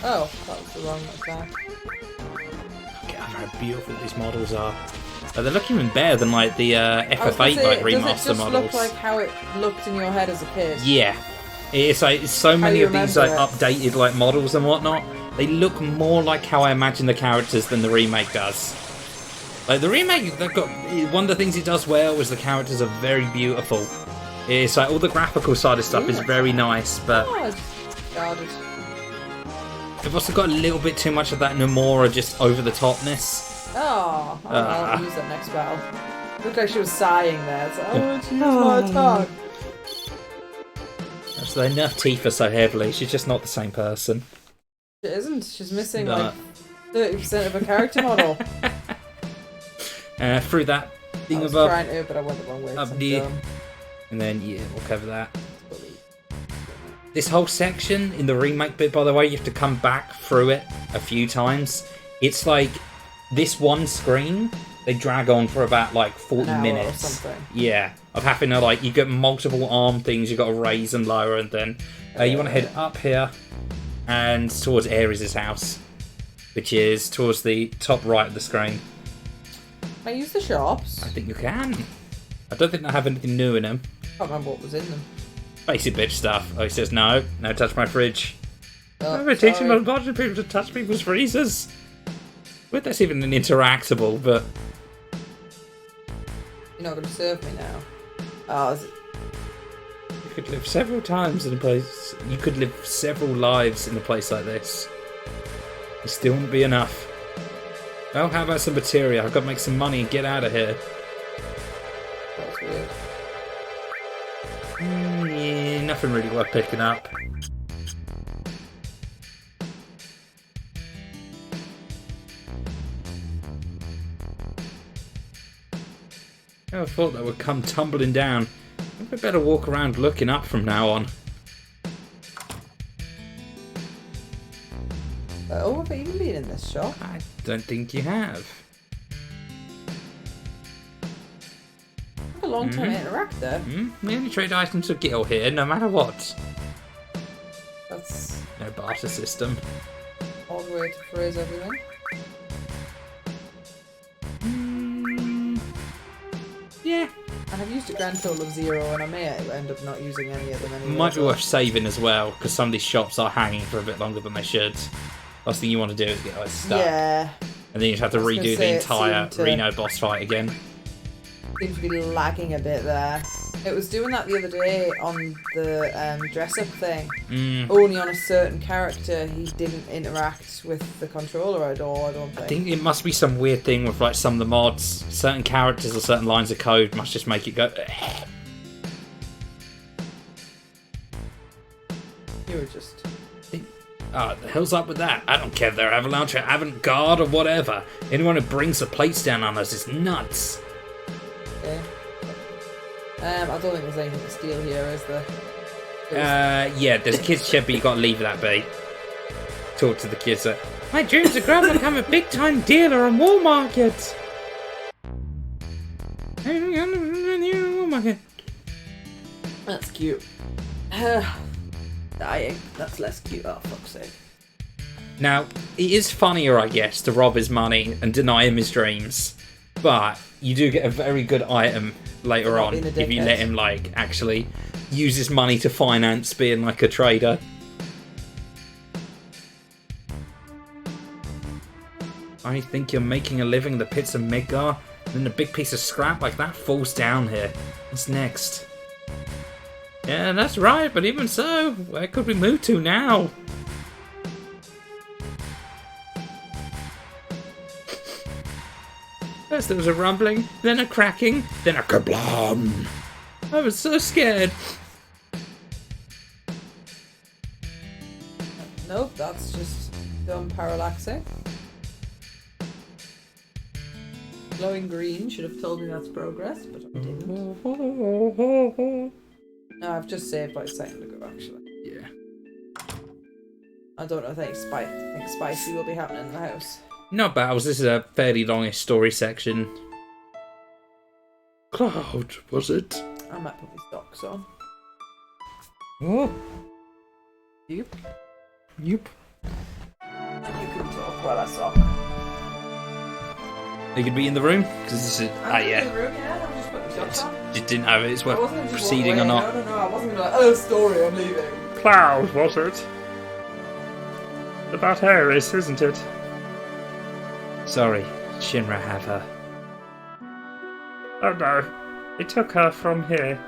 Oh, that was the wrong attack. Look at how beautiful these models are. They're looking even better than like the I was FF8 gonna say, like does it remaster just models. look like how it looked in your head as a kid? Yeah. It's like so many you of these like remember it. updated like models and whatnot. They look more like how I imagine the characters than the remake does. Like the remake, they've got one of the things it does well is the characters are very beautiful. It's like all the graphical side of stuff is very nice, but Oh, it's guarded. they've also got a little bit too much of that Nomura just over the topness. Oh, I'll use that next battle. Looked like she was sighing there. It's like, I want to use my attack. So they nerf Tifa so heavily, she's just not the same person. She isn't. She's missing No. like 30% of her character model. Through that I thing was above, trying to, but I went the wrong way. 'cause up I'm there. dumb. And then yeah, we'll cover that. This whole section in the remake bit, by the way, you have to come back through it a few times. It's like this one screen, they drag on for about like 40 An hour or minutes. something. Yeah, of having to like, you get multiple arm things, you got to raise and lower, and then you want to head up here and towards Ares' house, which is towards the top right of the screen. Can I use the shops? I think you can. I don't think they have anything new in them. Can't remember what was in them. Basic bitch stuff. Oh, he says no touch my fridge. Oh, We're teaching sorry. a bunch of people to touch people's freezers. Well, that's even an interactable, but You're not going to serve me now. Oh, is it... You could live several times in a place. You could live several lives in a place like this. It still wouldn't be enough. Well, how about some materia? I've got to make some money and get out of here. That's weird. Yeah, nothing really worth picking up. I thought that would come tumbling down. We better walk around looking up from now on. Oh, have I even been in this shop? I don't think you have. A long time to interact there. We only trade items for Gil here, no matter what. That's No barter system. odd way to phrase everything. Yeah. And I've used a grand total of 0, and I may end up not using any of them anyway. Might be worth saving as well, because some of these shops are hanging for a bit longer than they should. Last thing you want to do is get like, stuck. Yeah. And then you have to I was gonna redo say, the it entire seemed to- Reno boss fight again. Seems to be lagging a bit there. It was doing that the other day on the dress-up thing. Only on a certain character he didn't interact with the controller at all, I don't think. I think it must be some weird thing with like some of the mods. Certain characters or certain lines of code must just make it go. You were just... Ah, the hell's up with that? I don't care if they're Avalanche or Avant-Garde or whatever. Anyone who brings the plates down on us is nuts. Okay. I don't think there's anything to steal here, is there? Yeah, there's a kid's shed, but you gotta leave that be. Talk to the kids. My dreams of growing up become a big-time dealer on Wall Market. That's cute. Dying. That's less cute. Oh, fuck's sake. Now, it is funnier, I guess, to rob his money and deny him his dreams. But you do get a very good item later on if you let him, like, actually use his money to finance being, like, a trader. I think you're making a living in the pits of Midgar, and then a big piece of scrap like that falls down here. What's next? Yeah, that's right, but even so, where could we move to now? First there was a rumbling, then a cracking, then a kablam. I was so scared. Nope, that's just dumb parallaxing. Glowing green should have told me that's progress, but I didn't. No, I've just saved like a second ago, actually. Yeah. I don't know if anything spicy will be happening in the house. No battles, this is a fairly longish story section. Cloud, was it? I might put my socks on. Oh. Yep. Yep. You can talk while I sock. You could be in the room? Because this is... I'm in the room, yeah, I'm just putting my socks on. Just didn't have it, it's I worth wasn't just proceeding or walk away. not. No, I wasn't gonna be like, oh, story, I'm leaving. Cloud, was it? About Ares, isn't it? Sorry, Shinra have her. Oh no, they took her from here.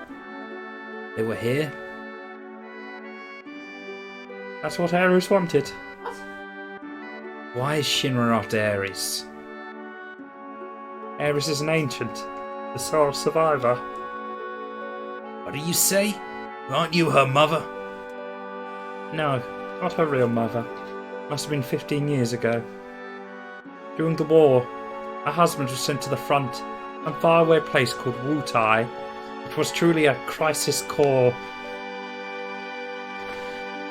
They were here? That's what Ares wanted. Why is Shinra after Ares? Ares is an ancient, the sole survivor. What do you say? Aren't you her mother? No, not her real mother. Must have been 15 years ago. During the war, her husband was sent to the front, a faraway place called Wutai. It was truly a crisis core.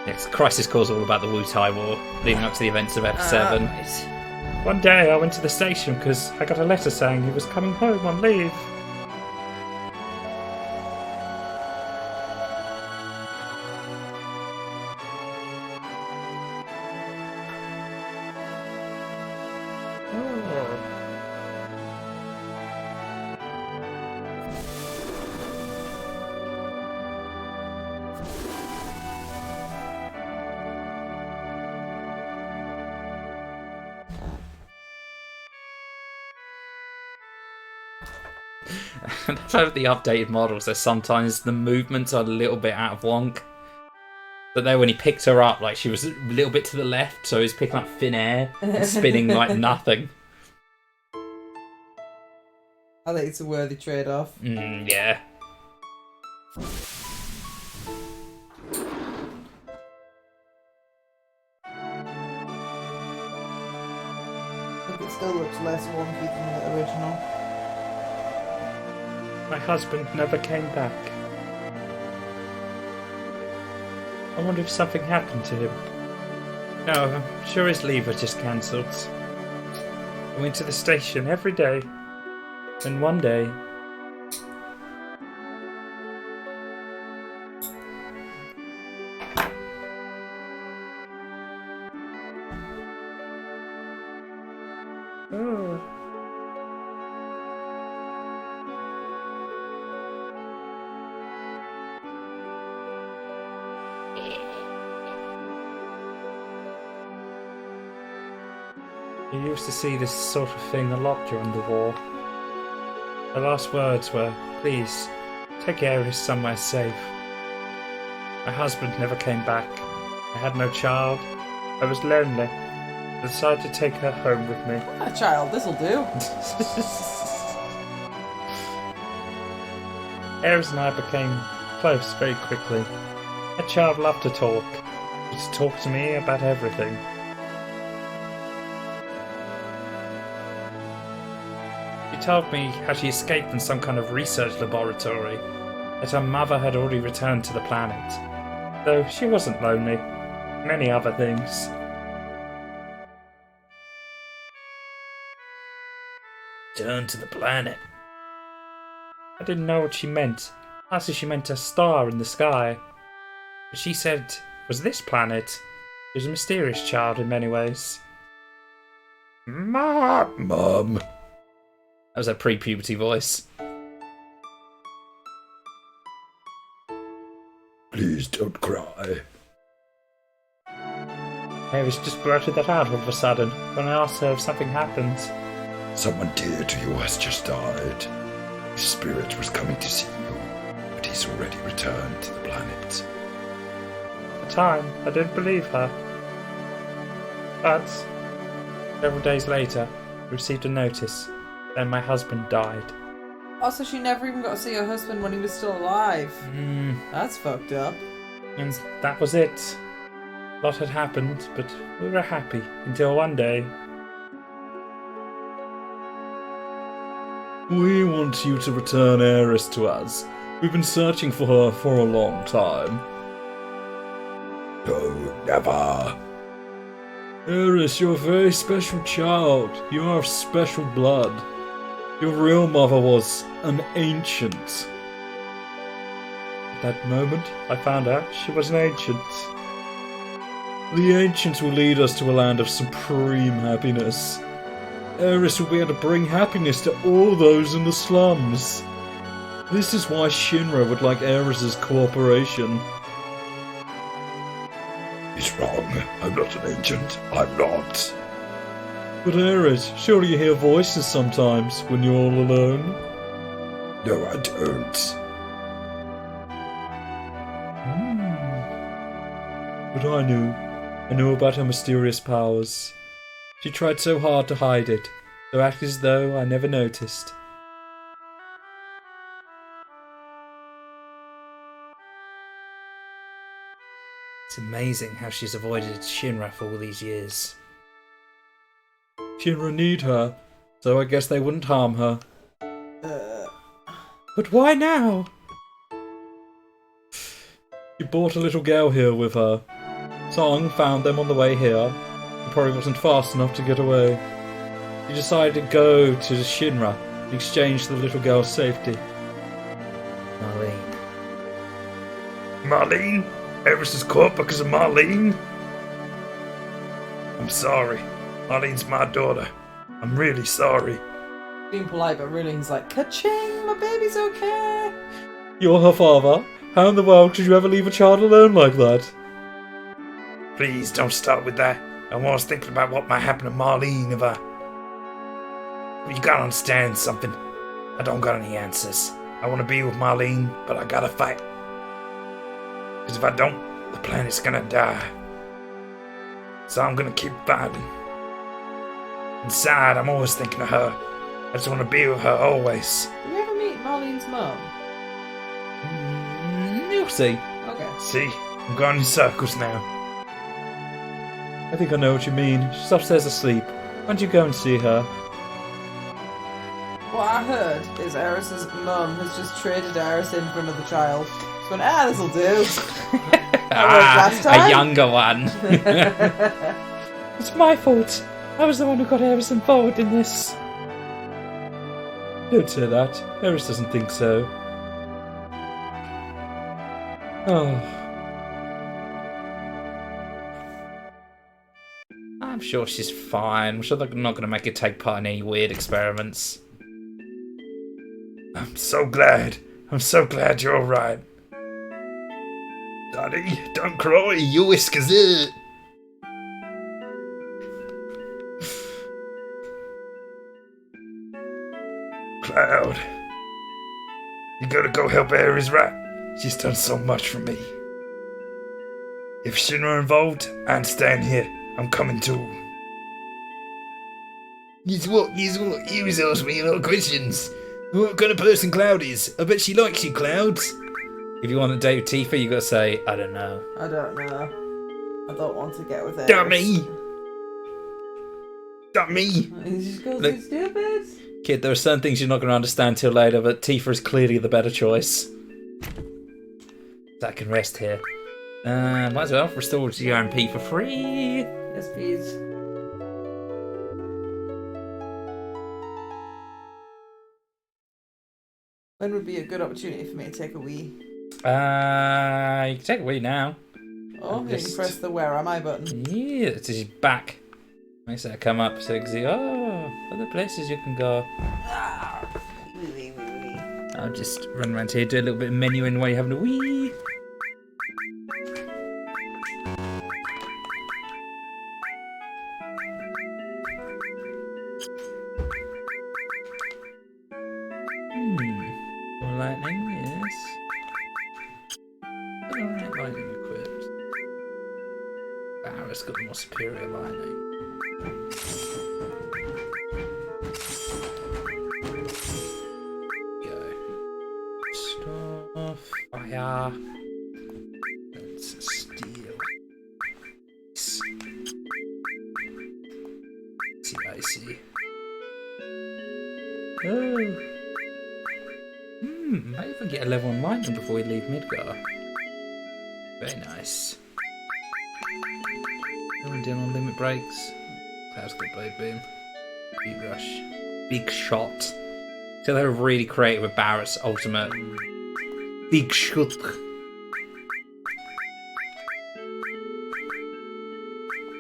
Yes, Crisis Core's all about the Wutai War, leading up to the events of FF7. Right. One day I went to the station because I got a letter saying he was coming home on leave. And I've heard the updated models, there's sometimes the movements are a little bit out of wonk. But then when he picked her up, like she was a little bit to the left, so he was picking up thin air and spinning like nothing. I think it's a worthy trade-off. Yeah. I think it still looks less wonky than the original. My husband never came back. I wonder if something happened to him. No, I'm sure his leave was just cancelled. I went to the station every day. And one day... Oh. You used to see this sort of thing a lot during the war. The last words were, "Please, take Ares somewhere safe." My husband never came back. I had no child. I was lonely. I decided to take her home with me. A child, this'll do. Ares and I became close very quickly. That child loved to talk. Just talk to me about everything. She told me how she escaped from some kind of research laboratory, that her mother had already returned to the planet. Though she wasn't lonely. Many other things. Turn to the planet. I didn't know what she meant. I asked if she meant a star in the sky. But she said it was this planet. She was a mysterious child in many ways. Mum. That was a pre-puberty voice. Please don't cry. Ares just blurted that out all of a sudden when I asked her if something happened. Someone dear to you has just died. His spirit was coming to see you, but he's already returned to the planet. At the time, I didn't believe her. But several days later, I received a notice. Then my husband died. Also, she never even got to see her husband when he was still alive. That's fucked up. And that was it. A lot had happened, but we were happy until one day. We want you to return Eris to us. We've been searching for her for a long time. No, never. Eris, you're a very special child. You are of special blood. Your real mother was an ancient. At that moment, I found out she was an ancient. The ancients will lead us to a land of supreme happiness. Eris will be able to bring happiness to all those in the slums. This is why Shinra would like Eris's cooperation. He's wrong. I'm not an ancient. I'm not. But Eris, surely you hear voices sometimes when you're all alone? No, I don't. But I knew. I knew about her mysterious powers. She tried so hard to hide it, though acted as though I never noticed. It's amazing how she's avoided Shinra for all these years. Shinra need her, so I guess they wouldn't harm her. But why now? She brought a little girl here with her. Song found them on the way here. He probably wasn't fast enough to get away. He decided to go to Shinra in exchange for the little girl's safety. Marlene. Marlene? Eris is caught because of Marlene? I'm sorry. Marlene's my daughter. I'm really sorry. Being polite, but really he's like, ka-ching, my baby's okay. You're her father? How in the world could you ever leave a child alone like that? Please don't start with that. I was thinking about what might happen to Marlene if I... You gotta understand something. I don't got any answers. I want to be with Marlene, but I gotta fight. Because if I don't, the planet's gonna die. So I'm gonna keep fighting. Inside, I'm always thinking of her. I just want to be with her always. Did we ever meet Marlene's mum? You'll see. Okay. See, I'm going in circles now. I think I know what you mean. She's upstairs asleep. Why don't you go and see her? What I heard is Eris's mum has just traded Eris in for another child. She's going, this'll do. Last A time. younger one. It's my fault. I was the one who got Eris involved in this. Don't say that. Eris doesn't think so. Oh. I'm sure she's fine. I'm sure they're not going to make her take part in any weird experiments. I'm so glad. I'm so glad you're alright. Daddy, don't cry. Your whiskers hurt. Cloud. You gotta go help Ares, right? She's done so much for me. If Shinra involved, I understand here. I'm coming too. You always ask me a lot of questions. What kind of person Cloud is? I bet she likes you, Cloud. If you want to date with Tifa, you got to say, I don't know. I don't know. I don't want to get with Eris. Dummy! Dummy! He's just goes, Look. he's stupid. Kid, there are certain things you're not going to understand till later, but Tifa is clearly the better choice. That can rest here. Might as well restore to your MP for free. Yes, please. When would be a good opportunity for me to take a wee? You can take a wee now. Oh, you Just- can press the where am I button. Yeah, it's his back. Makes that come up so you can see, other places you can go. I'll just run around here, do a little bit of menuing while you're having a wee. More lightning, yes. Alright, lightning equipped. Barrett's got the more superior lightning. Fire. That's steel. See. Oh. Might even get a level 1 lightning before we leave Midgar. Very nice. Going down on limit breaks. Cloud's got Blade Beam. Beat Rush. Big Shot. So they're really creative with Barrett's ultimate. Big Shot.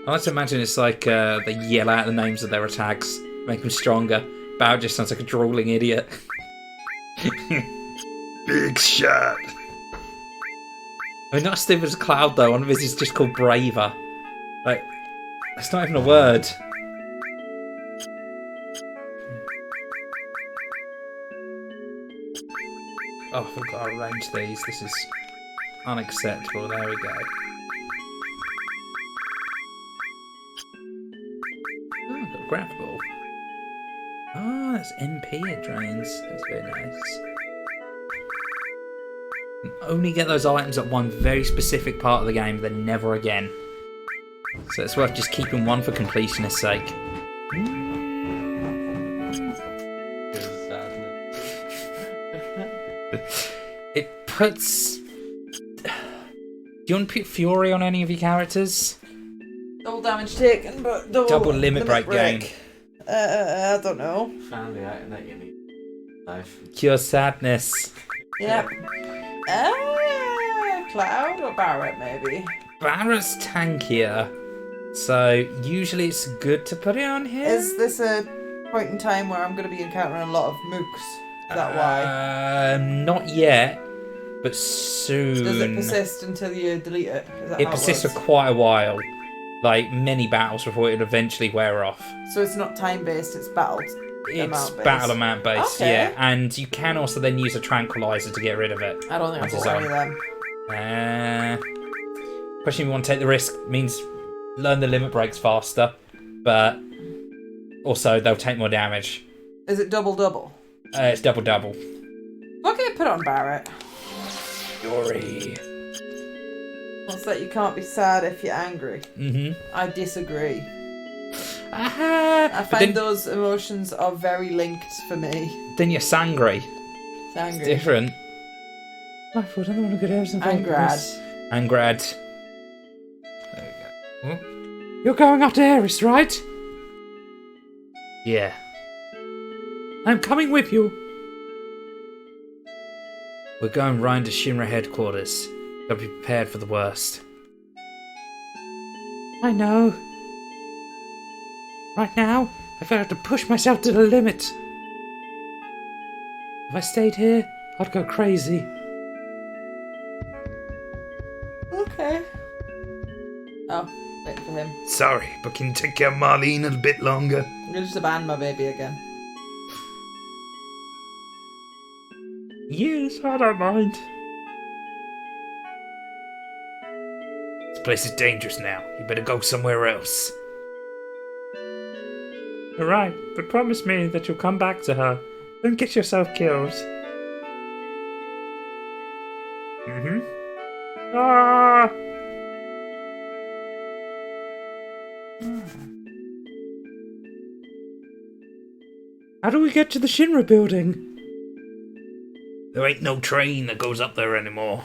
I like to imagine it's like they yell out the names of their attacks, make them stronger. Barrett just sounds like a drooling idiot. Big shot. I mean, not as stupid as Cloud though. One of his is just called Braver. Like, that's not even a word. Oh, I forgot to arrange these. This is unacceptable. There we go. Oh, I've got a grab ball. Oh, that's MP it drains. That's very nice. You can only get those items at one very specific part of the game, then never again. So it's worth just keeping one for completionist's sake. It puts... Do you want to put Fury on any of your characters? Double damage taken, but Double limit break game. I don't know. Found the item that you need. Life. Cure sadness. Yep. Cloud or Barrett, maybe. Barrett's tankier, so usually it's good to put it on him. Is this a point in time where I'm going to be encountering a lot of mooks? Is that why? Not yet, but soon. Does it persist until you delete it? Is that It how persists for works? quite a while, like many battles before it eventually wear off. So it's not time based, it's battle It's amount based. battle amount based, Okay. yeah. And you can also then use a tranquilizer to get rid of it. I don't think I Once it's bought any of on. them. Question if you want to take the risk means learn the limit breaks faster, but also they'll take more damage. Is it double? It's double. Okay, put on Barrett. Fury. What's that? You can't be sad if you're angry. Mm-hmm. I disagree. I I find those emotions are very linked for me. Then you're sangry. It's angry. Different. My foot, I don't want to go down. Angrad. Angrad. There we go. You're going after Eris, right? Yeah. I'm coming with you. We're going round to Shinra headquarters. Gotta be prepared for the worst. I know. Right now, I feel I have to push myself to the limit. If I stayed here, I'd go crazy. Okay. Oh, wait for him. Sorry, but can you take care of Marlene a bit longer? I'm gonna just abandon my baby again. Yes, I don't mind. This place is dangerous now. You better go somewhere else. You're right, but promise me that you'll come back to her. Don't get yourself killed. Mm-hmm. Ah! How do we get to the Shinra building? There ain't no train that goes up there anymore.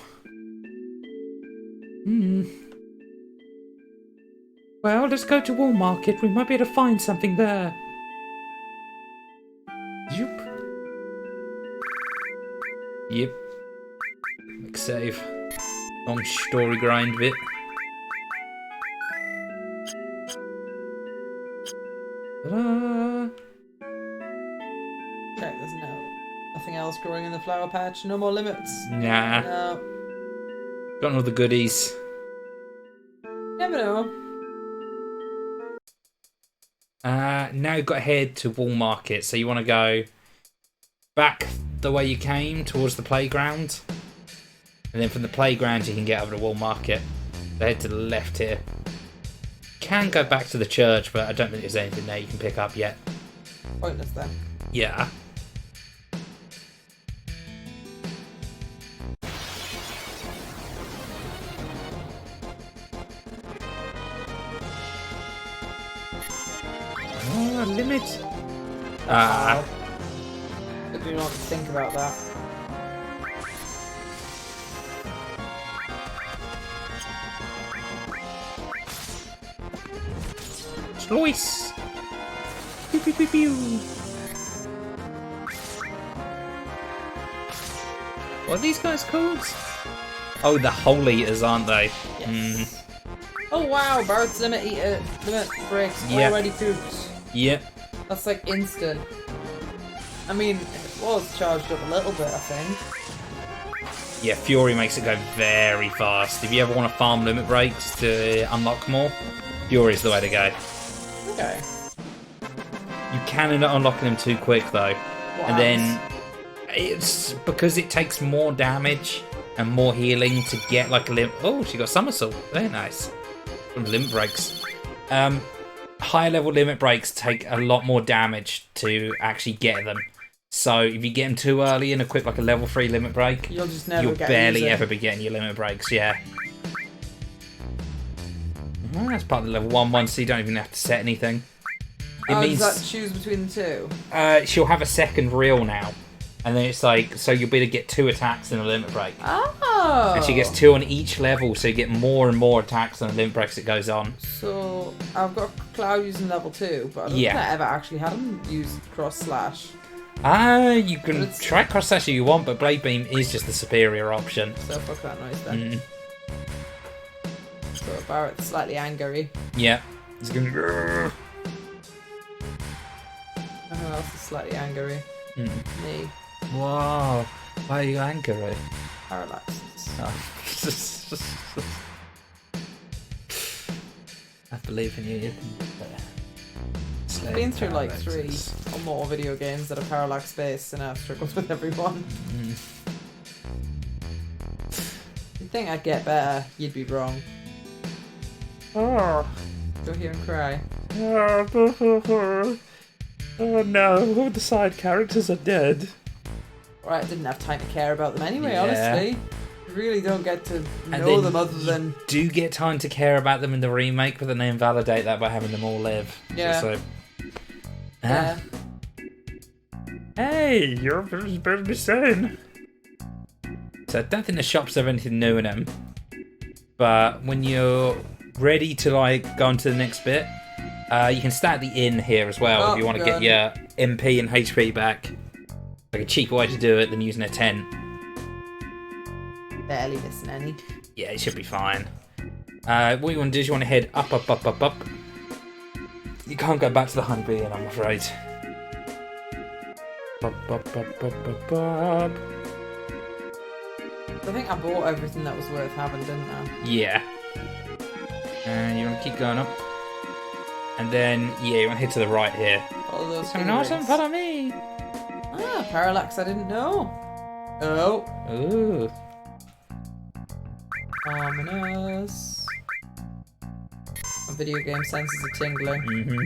Well, let's go to Wall Market. We might be able to find something there. Yep. Quick save. Long story grind bit. Ta-da! Right, there's nothing else growing in the flower patch. No more limits. Nah. No. Got all the goodies. Never know. Now you've got to head to Wall Market. So you want to go back the way you came towards the playground. And then from the playground you can get over to Wall Market. So head to the left here. Can go back to the church, but I don't think there's anything there you can pick up yet. Pointless then. Yeah. Oh, limit! Ah. I do not think about that. Slice! Pew, pew, pew, pew. What are these guys called? Oh, the Hole Eaters, aren't they? Yes. Oh wow, Barrett's limit breaks Yeah. already pooped. Yep. That's like instant. I mean, it was charged up a little bit, I think. Yeah, Fury makes it go very fast. If you ever want to farm limit breaks to unlock more, Fury's the way to go. Okay. You can end up unlocking them too quick though. What And then happens? it's because it takes more damage and more healing to get like a limit. Oh, she got somersault. Very nice. From limit breaks. Higher level limit breaks take a lot more damage to actually get them. So if you get them too early and equip like a level 3 limit break, You'll just never you'll get barely using. ever be getting your limit breaks, yeah. Well, that's part of the level 1 so you don't even have to set anything. It means does that choose between the two? she'll have a second reel now. And then it's like, so you'll be able to get 2 attacks in a limit break. Oh! And she gets 2 on each level, so you get more and more attacks on the limit breaks as it goes on. So, I've got Cloud using level 2, but I don't think I ever actually had him use Cross Slash. You can It's- try cross slash if you want, but Blade Beam is just the superior option. So fuck that noise then. Mm, So Barrett's slightly angry. yeah. It's gonna... And who else is slightly angry? Mm. Me. Wow. Why are you angry? Parallaxes. Oh. I believe in you. You can I've been through like 3 or more video games that are parallax based, and I've struggled with everyone. You'd think I'd get better, you'd be wrong. Oh. Go here and cry. Oh no, all the side characters are dead. Right, I didn't have time to care about them anyway, Yeah. honestly. You really don't get to And know then them other than... do get time to care about them in the remake, but then they invalidate that by having them all live. Yeah. So, Yeah. Hey, you're supposed to be saying. So I don't think the shops have anything new in them. But when you're ready to like go on to the next bit, you can start the inn here as well if you want to get your MP and HP back. Like a cheaper way to do it than using a tent. Barely missing any. Yeah, it should be fine. What you want to do is you want to head up, up, up, up, up. You can't go back to the honeybee inn, I'm afraid. Up, up, up, up, up, up. I think I bought everything that was worth having, didn't I? Yeah. And you want to keep going up. And then, yeah, you want to head to the right here. All those An awesome follow me. Ah, parallax, I didn't know. Oh. Ooh. Ominous. My video game senses are tingling. Mm-hmm.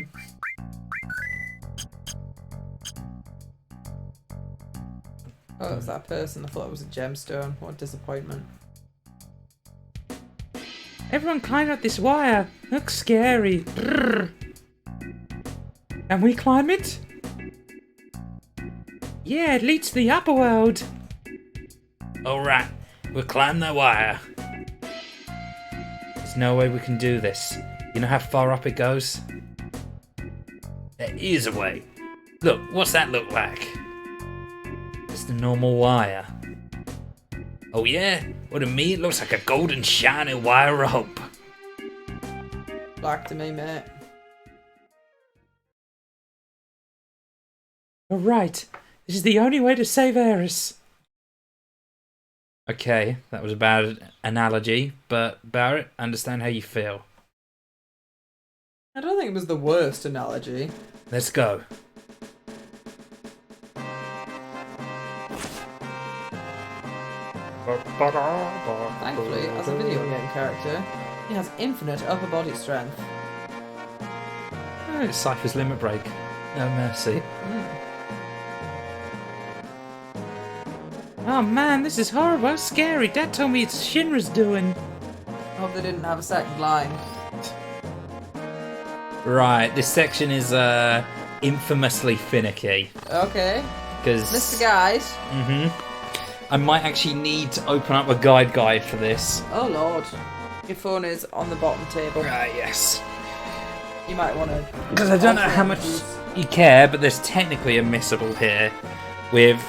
Oh, it was that person. I thought it was a gemstone. What a disappointment. Everyone climb up this wire. Looks scary. Brrr. Can we climb it? Yeah, it leads to the upper world. Alright, we'll climb that wire. There's no way we can do this. You know how far up it goes? There is a way. Look, what's that look like? It's the normal wire. Oh yeah? Well, to me it looks like a golden shiny wire rope. Black to me, mate. Alright, this is the only way to save Eris. Okay, that was a bad analogy, but Barrett, understand how you feel. I don't think it was the worst analogy. Let's go. Thankfully, as a video game character, he has infinite upper body strength. Oh, it's Cypher's limit break. No mercy. Oh man, this is horrible. How scary. Dad told me it's Shinra's doing. Hope they didn't have a second line. Right, this section is infamously finicky. Okay. Because Mr. Guide. I might actually need to open up a guide for this. Oh lord. Your phone is on the bottom table. Yes. You might want to... Because I don't know how much you care, but there's technically a missable here with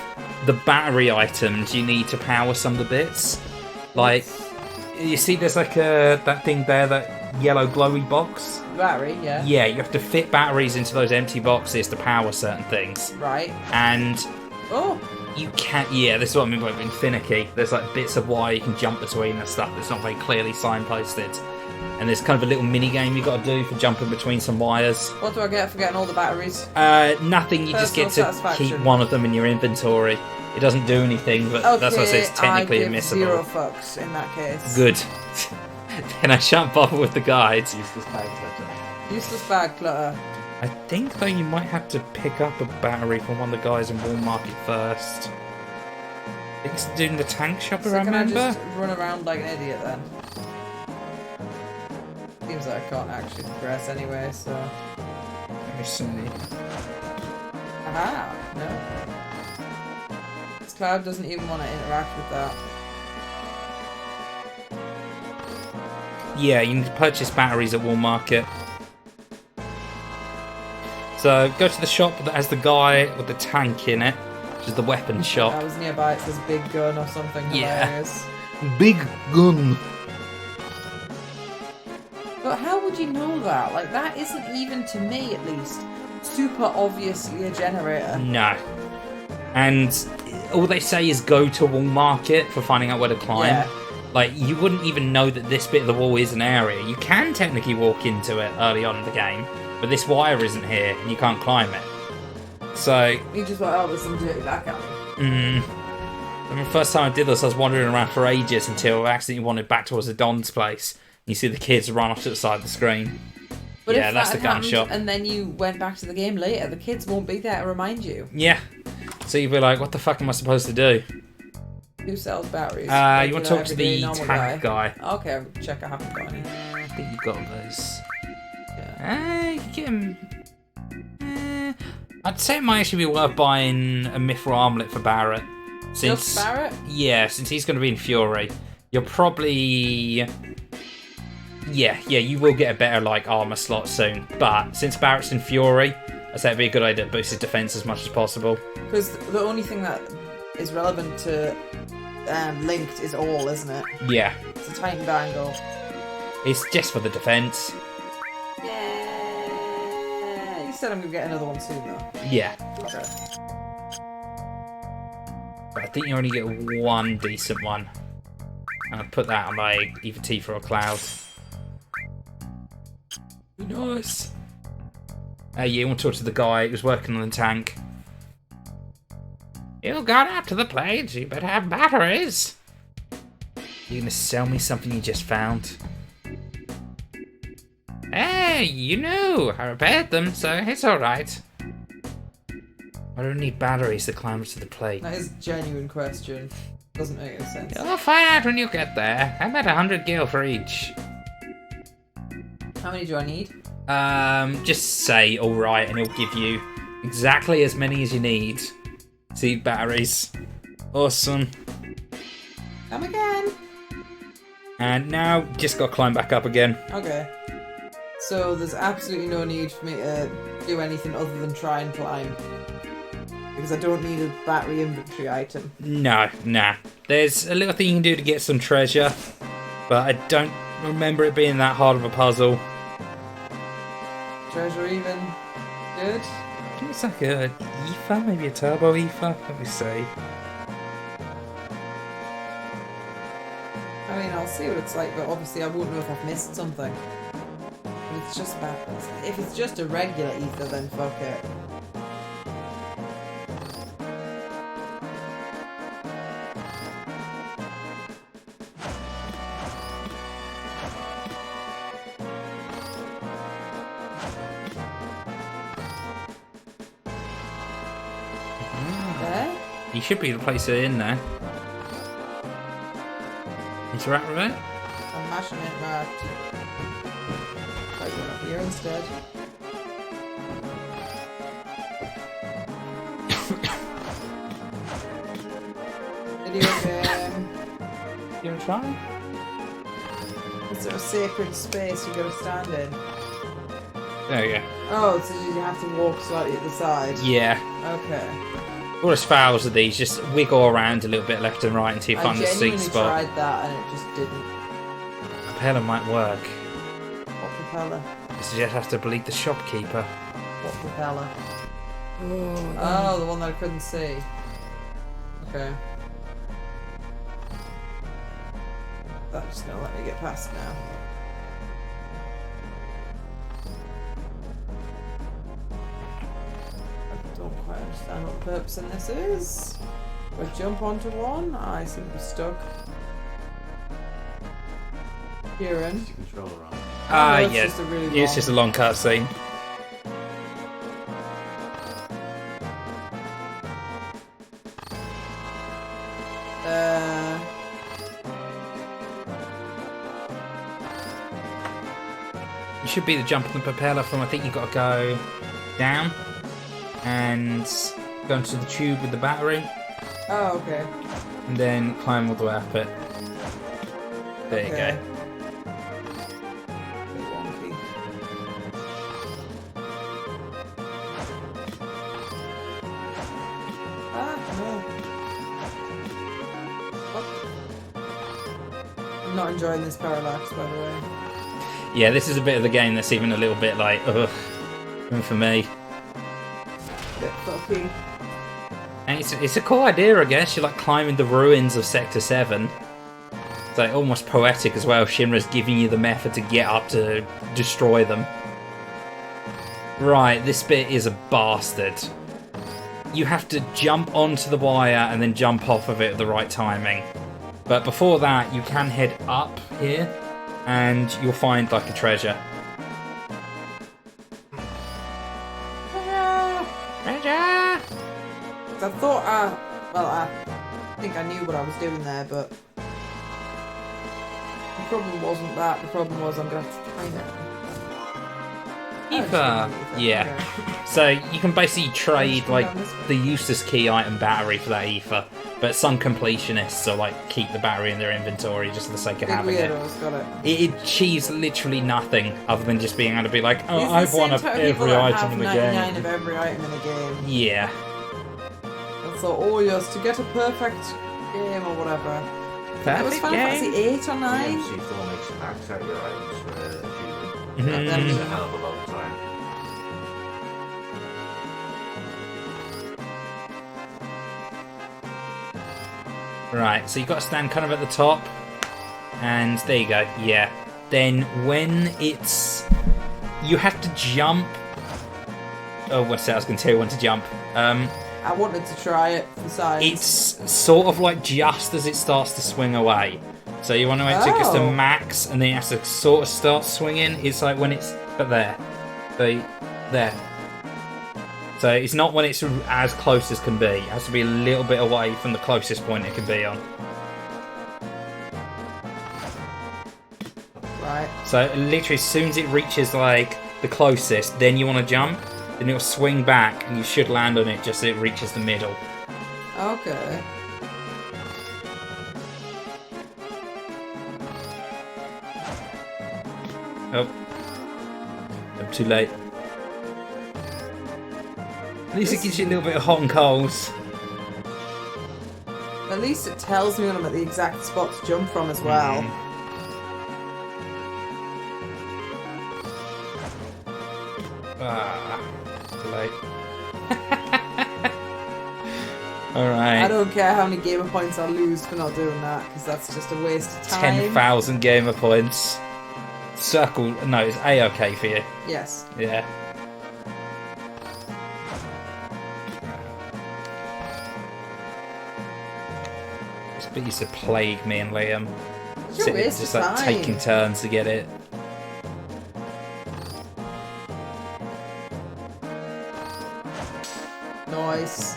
the battery items you need to power some of the bits. Like, you see there's like that thing there, that yellow glowy box? Battery, yeah. Yeah, you have to fit batteries into those empty boxes to power certain things. Right. And Oh. you can't, yeah, this is what I mean by being finicky. There's like bits of wire you can jump between and stuff that's not very clearly signposted. And there's kind of a little mini game you got to do for jumping between some wires. What do I get for getting all the batteries? Nothing, you just get Personal to satisfaction. keep one of them in your inventory. It doesn't do anything, but Okay, that's why I say it's technically I give admissible. 0 fucks in that case. Good. Then I shan't bother with the guides. Useless bag clutter. Useless bag clutter. I think though you might have to pick up a battery from one of the guys in Wall Market first. I think it's doing the tank shop, So I can I remember. just run around like an idiot then? Seems like I can't actually progress anyway, so... Let me see. Aha! No. This cloud doesn't even want to interact with that. Yeah, you can purchase batteries at Wall Market. So go to the shop that has the guy with the tank in it, which is the weapon I shop. was nearby, it says big gun or something Yeah. hilarious. Big gun. But how would you know that? Like, that isn't even, to me at least, super obviously a generator. No. And all they say is go to Wall Market for finding out where to climb. Yeah. Like, you wouldn't even know that this bit of the wall is an area. You can technically walk into it early on in the game, but this wire isn't here, and you can't climb it. So... You just thought, oh, there's some dirty back alley. And the first time I did this, I was wandering around for ages until I accidentally wandered back towards the Don's place. You see the kids run off to the side of the screen. But yeah, if that's that the had gun shop. And then you went back to the game later, the kids won't be there to remind you. Yeah. So you'd be like, what the fuck am I supposed to do? Who sells batteries? You want to talk to the tank guy. Okay, I'll check. I haven't got any. I think you got those. Yeah. You get him. I'd say it might actually be worth buying a mithril armlet for Barrett. Just Barrett? Yeah, since he's going to be in Fury. You're probably... Yeah, you will get a better like armor slot soon. But since Barrett's in Fury, I'd say it'd be a good idea to boost his defense as much as possible. Because the only thing that is relevant to Linked is all, isn't it? Yeah. It's a Titan Bangle. It's just for the defense. Yeah. You said I'm going to get another one soon, though. Yeah. Okay. But I think you only get one decent one. And I'd put that on like either Tifa or Cloud. Nice. You want to talk to the guy who's working on the tank. You got out to the plains, you better have batteries. You gonna sell me something you just found? Hey, you knew! I repaired them, so it's alright. I don't need batteries to climb up to the plate. That is a genuine question. Doesn't make any sense. You'll find out when you get there. I bet 100 gil for each. How many do I need? Just say alright and he'll give you exactly as many as you need. Seed batteries. Awesome. Come again. And now, just got to climb back up again. Okay. So there's absolutely no need for me to do anything other than try and climb. Because I don't need a battery inventory item. No, nah. There's a little thing you can do to get some treasure, but I don't remember it being that hard of a puzzle. Treasure even good? I think it's like a ether, maybe a turbo ether. Let me see. I mean, I'll see what it's like, but obviously I won't know if I've missed something. But it's just backwards. If it's just a regular ether, then fuck it. There? You should be able to place it in there. Interact with it? I'm mashing it right. Like one up here instead. Video game. You want to try? Is there a sacred space you gotta stand in? There you go. Oh, so you have to walk slightly at the side? Yeah. Okay. All those fouls of these, just wiggle around a little bit left and right until you find the sweet I spot. genuinely tried that and it just didn't. Propeller might work. What propeller? You just have to believe the shopkeeper. What propeller? Oh, the one that I couldn't see. Okay. That's just gonna let me get past now. I don't quite understand what the purpose in this is. If I jump onto one, I seem to be stuck. Kieran. Controller on. Ah, it's yeah. just a really It's long- just a long cutscene. You should be the jump on the propeller from, I think you've got to go down and go into the tube with the battery Oh, okay. and then climb all the way up it. There you Okay. go. Bit wonky. Ah, no. I'm not enjoying this parallax, by the way. Yeah, this is a bit of the game that's even a little bit like, ugh, even for me. Bit fucky. And it's a cool idea, I guess. You're like climbing the ruins of Sector 7. It's like almost poetic as well. Shinra's giving you the method to get up to destroy them. Right, this bit is a bastard. You have to jump onto the wire and then jump off of it at the right timing. But before that, you can head up here and you'll find like a treasure. Treasure! I thought I think I knew what I was doing there, but the problem wasn't that. The problem was I'm going to have to time it. Ether. Yeah. So you can basically trade like the useless key item battery for that ether, but some completionists are like keep the battery in their inventory just for the sake of having it. It achieves literally nothing other than just being able to be like, oh, I've won up every item in the game. 99 of every item in the game. Yeah. And so, oh yes, to get a perfect game or whatever. It was Final Fantasy 8 or 9. DMC still makes an axe out of your items for achievement. Mhm. That takes a hell of a long time. Right, so you've got to stand kind of at the top, and there you go, yeah. Then when it's... You have to jump... Oh, what's that? I was going to tell you when to jump. I wanted to try it for size. It's sort of like just as it starts to swing away. So you want to wait till it gets to max, and then you have to sort of start swinging. It's like when it's... But there. There. So it's not when it's as close as can be. It has to be a little bit away from the closest point it can be on. Right. So literally as soon as it reaches like the closest, then you want to jump, then it'll swing back and you should land on it just so it reaches the middle. Okay. Oh. I'm too late. At least it gives you a little bit of hot and colds. At least it tells me when I'm at the exact spot to jump from as well. Too late. Alright. I don't care how many gamer points I lose for not doing that, because that's just a waste of time. 10,000 gamer points. Circle. No, it's A-OK for you. Yes. Yeah. This bit used to plague me and Liam. It's a waste Just of like time. taking turns to get it. Nice.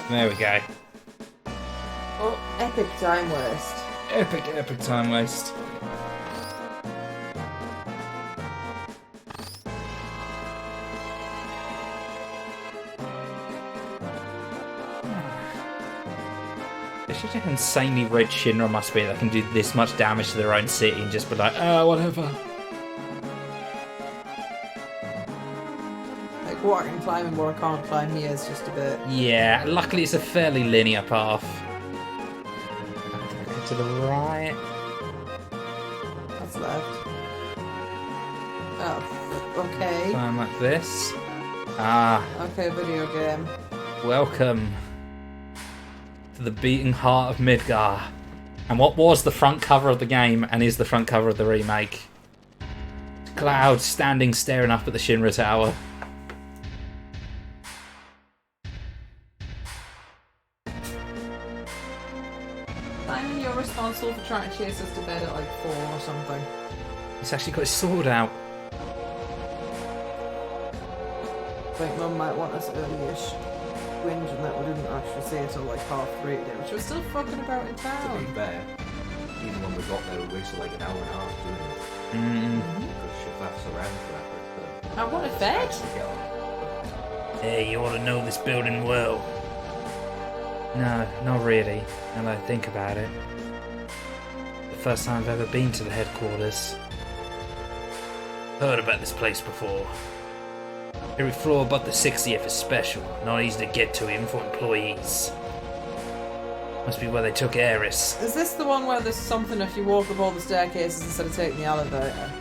There we go. Oh, epic time waste. Epic time waste. It's just how insanely rich Shinra must be that can do this much damage to their own city and just be like, oh, whatever. Like what I can climb and what I can't climb here is just a bit. Yeah, luckily it's a fairly linear path. Go to the right. That's left. Oh, okay. Climb like this. Ah, Okay, video game. welcome to the beating heart of Midgar. And what was the front cover of the game and is the front cover of the remake? Cloud standing staring up at the Shinra Tower. Simon, you're responsible for trying to chase us to bed at like 4 or something. He's actually got his sword out. I think Mum might want us early-ish. Whinging that we didn't actually see it till like 3:30 today, which was still fucking about in To town. be fair, even when we got there, we wasted like an hour and a half doing it. Because she faffs around for that. I want a bed. Hey, you ought to know this building well. No, not really, now that I think about it. The first time I've ever been to the headquarters. Heard about this place before. Every floor but the 60th is special, not easy to get to even for employees. Must be where they took Eris. Is this the one where there's something if you walk up all the staircases instead of taking the elevator?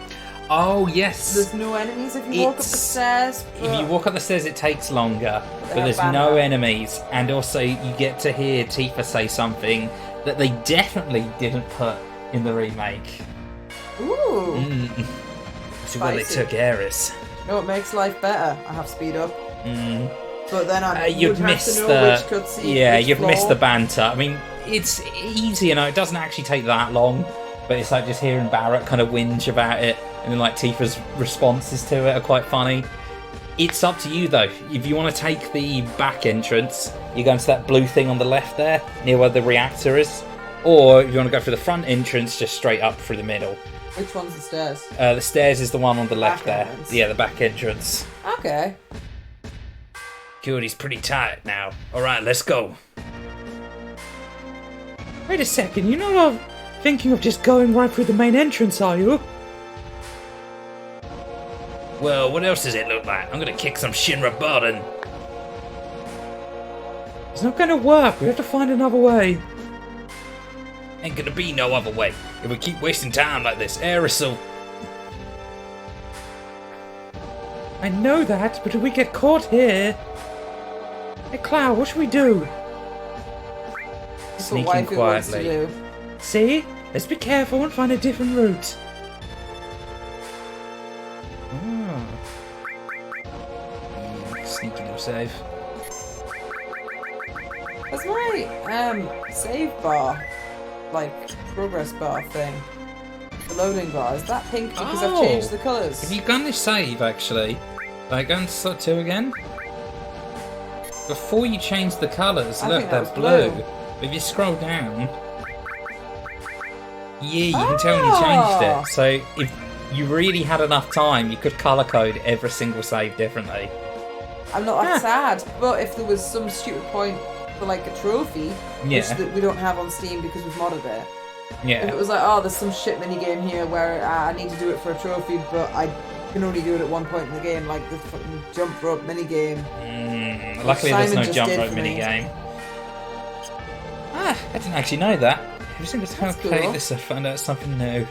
Oh, yes! There's no enemies if you walk up the It's- stairs. If you walk up the stairs, it takes longer, but have there's banner. no enemies, and also you get to hear Tifa say something that they definitely didn't put in the remake. Ooh. See where they Spicy. took Aeris. No, it makes life better. I have speed up. Mm. But then I You'd would have miss to know the which cutscene. yeah, which you'd miss floor. the banter. I mean, it's easy, you know. It doesn't actually take that long, but it's like just hearing Barrett kind of whinge about it, and then like Tifa's responses to it are quite funny. It's up to you though. If you want to take the back entrance, you go into that blue thing on the left there, near where the reactor is, or if you want to go for the front entrance, just straight up through the middle. Which one's the stairs? The stairs is the one on the left Back there. entrance. Yeah, the back entrance. Okay. Security's pretty tight now. Alright, let's go. Wait a second, you're not thinking of just going right through the main entrance, are you? Well, what else does it look like? I'm gonna kick some Shinra butt and... It's not gonna work, we have to find another way. Ain't gonna be no other way. If we keep wasting time like this, Aerosol... I know that, but if we get caught here... Hey Cloud, what should we do? That's what Sneaking waifu wants to quietly. do. See? Let's be careful and find a different route. Sneaking him safe. That's my save bar, like progress bar thing. The loading bar, is that pink because I've changed the colours? Have you done this save actually? Like go into slot 2 again? Before you change the colours, I look, think that they're was blue. blue. But if you scroll down, yeah, you can tell when you changed Ah! it. So if you really had enough time, you could colour code every single save differently. I'm not that sad, but if there was some stupid point for like a trophy, which Yeah. that we don't have on Steam because we've modded it. If Yeah. it was like, oh, there's some shit mini game here where I need to do it for a trophy, but I can only do it at one point in the game, like the fucking jump rope mini game. Luckily, there's Simon no just jump did rope for mini me. game. Ah, I didn't actually know that. Every single time I That's play cool. this, I find out something new.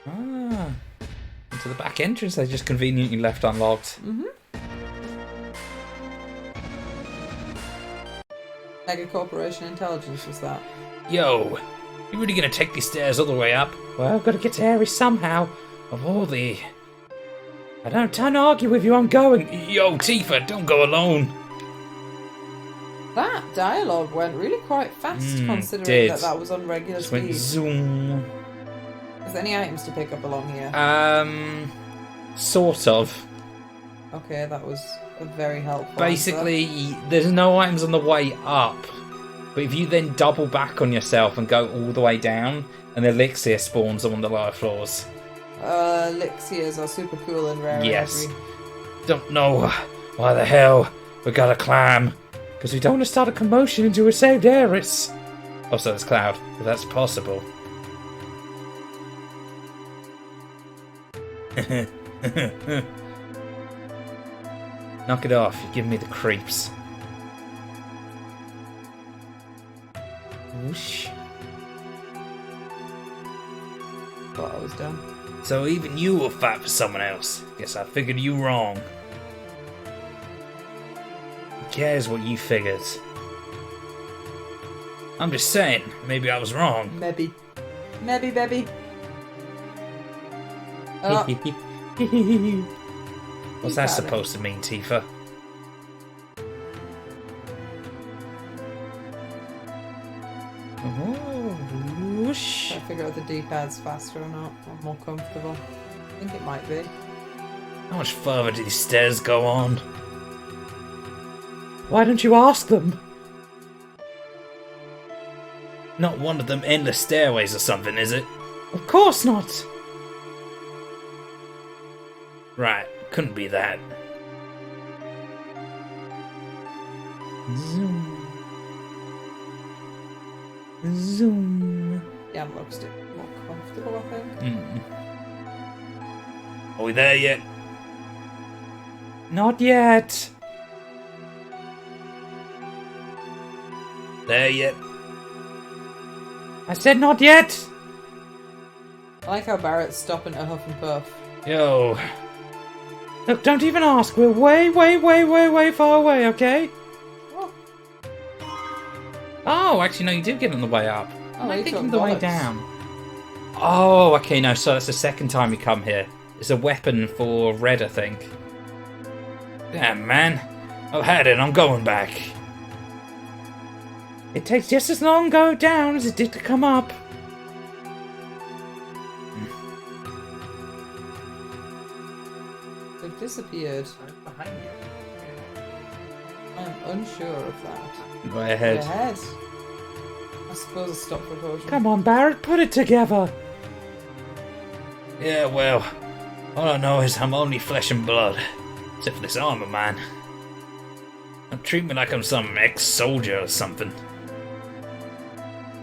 Ah, into the back entrance they just conveniently left unlocked. Mega Corporation Intelligence was that. Yo, you really gonna take these stairs all the way up? Well, I've got to get to Ares somehow. Of all the... I don't have time to argue with you, I'm going. Yo, Tifa, don't go alone. That dialogue went really quite fast, considering did. that was on regular Just went speed. zoom. Is there any items to pick up along here? Sort of. Okay, that was a very helpful answer. Basically, there's no items on the way up. But if you then double back on yourself and go all the way down, an elixir spawns on the lower floors. Elixirs are super cool and rare. Yes. and every- Don't know why the hell we gotta climb. Because we don't want to start a commotion until we saved Ares. Also, there's Cloud, if that's possible. Knock it off, you're giving me the creeps. Whoosh. Thought I was done. So even you will fight for someone else. Guess I figured you wrong. Who cares what you figured? I'm just saying, maybe I was wrong. Maybe. Maybe, baby. Oh, What's that got it. supposed to mean, Tifa? Oh, whoosh. trying to figure out the D-pad's faster or not, or more comfortable. I think it might be. How much further do these stairs go on? Why don't you ask them? Not one of them endless stairways or something, is it? Of course not. Right, couldn't be that. Zoom. Zoom. Yeah, it looks more comfortable, I think. Are we there yet? Not yet. There yet? I said not yet. I like how Barrett's stopping at Huff and Puff. Yo, Look, don't even ask. We're way, way, way, way, way far away, okay? Oh, Oh, actually, no, you do get on the way up. Oh, Am I you thinking took the way bollocks. down? Oh, okay, no, so that's the second time you come here. It's a weapon for red, I think. Damn, man. I've had it, I'm going back. It takes just as long to go down as it did to come up. They've disappeared. Behind you. I'm unsure of that. Go ahead. Go ahead. I suppose a stop for potion. Come on, Barrett, put it together. Yeah, well, all I know is I'm only flesh and blood. Except for this arm of mine. Don't treat me like I'm some ex-soldier or something.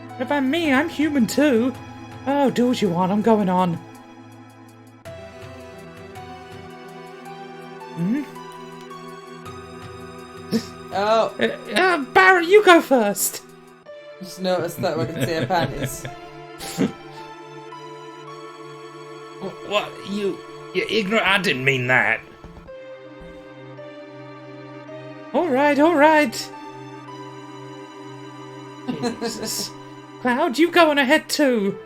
What about me? I'm human too. Oh, do what you want. I'm going on. Oh, Barrett, you go first. just noticed that we can see her panties. What? You ignorant? I didn't mean that. All right, all right. Jesus. Cloud, you going ahead too.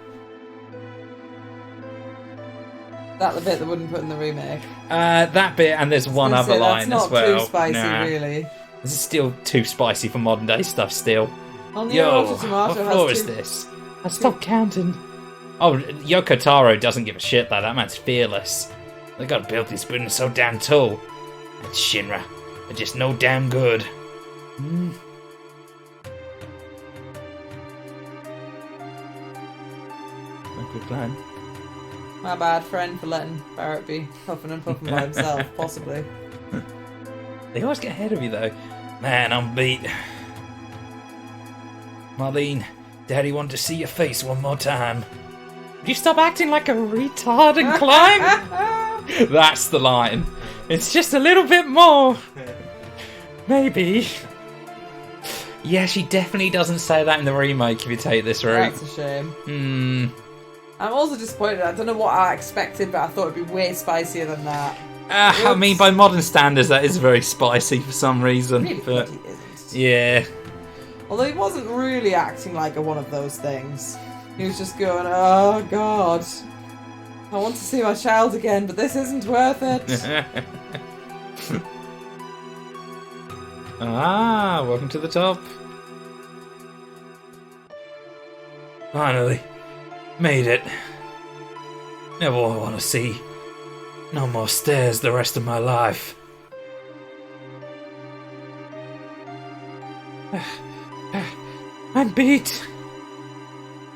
That the bit that wouldn't put in the remake. That bit, and there's one That's other line not as well. too spicy, Nah. really. This is still too spicy for modern day stuff still. On the Yo, Rotten Tomato what floor has is two- this? I stopped counting. Oh, Yoko Taro doesn't give a shit though. That man's fearless. They got built these buildings so damn tall. And Shinra, they're just no damn good. Good plan. My bad friend for letting Barrett be puffing and puffing by himself, possibly. They always get ahead of you though. Man, I'm beat. Marlene, Daddy wanted to see your face one more time. Would you stop acting like a retard and climb? That's the line. It's just a little bit more. Maybe. Yeah, she definitely doesn't say that in the remake if you take this route. That's a shame. Hmm. I'm also disappointed. I don't know what I expected, but I thought it'd be way spicier than that. I mean, by modern standards, that is very spicy for some reason. Really But bloody isn't. yeah. Although he wasn't really acting like one of those things. He was just going, oh god. I want to see my child again, but this isn't worth it. Ah, welcome to the top. Finally, made it. Never want to see no more stairs the rest of my life. I'm beat.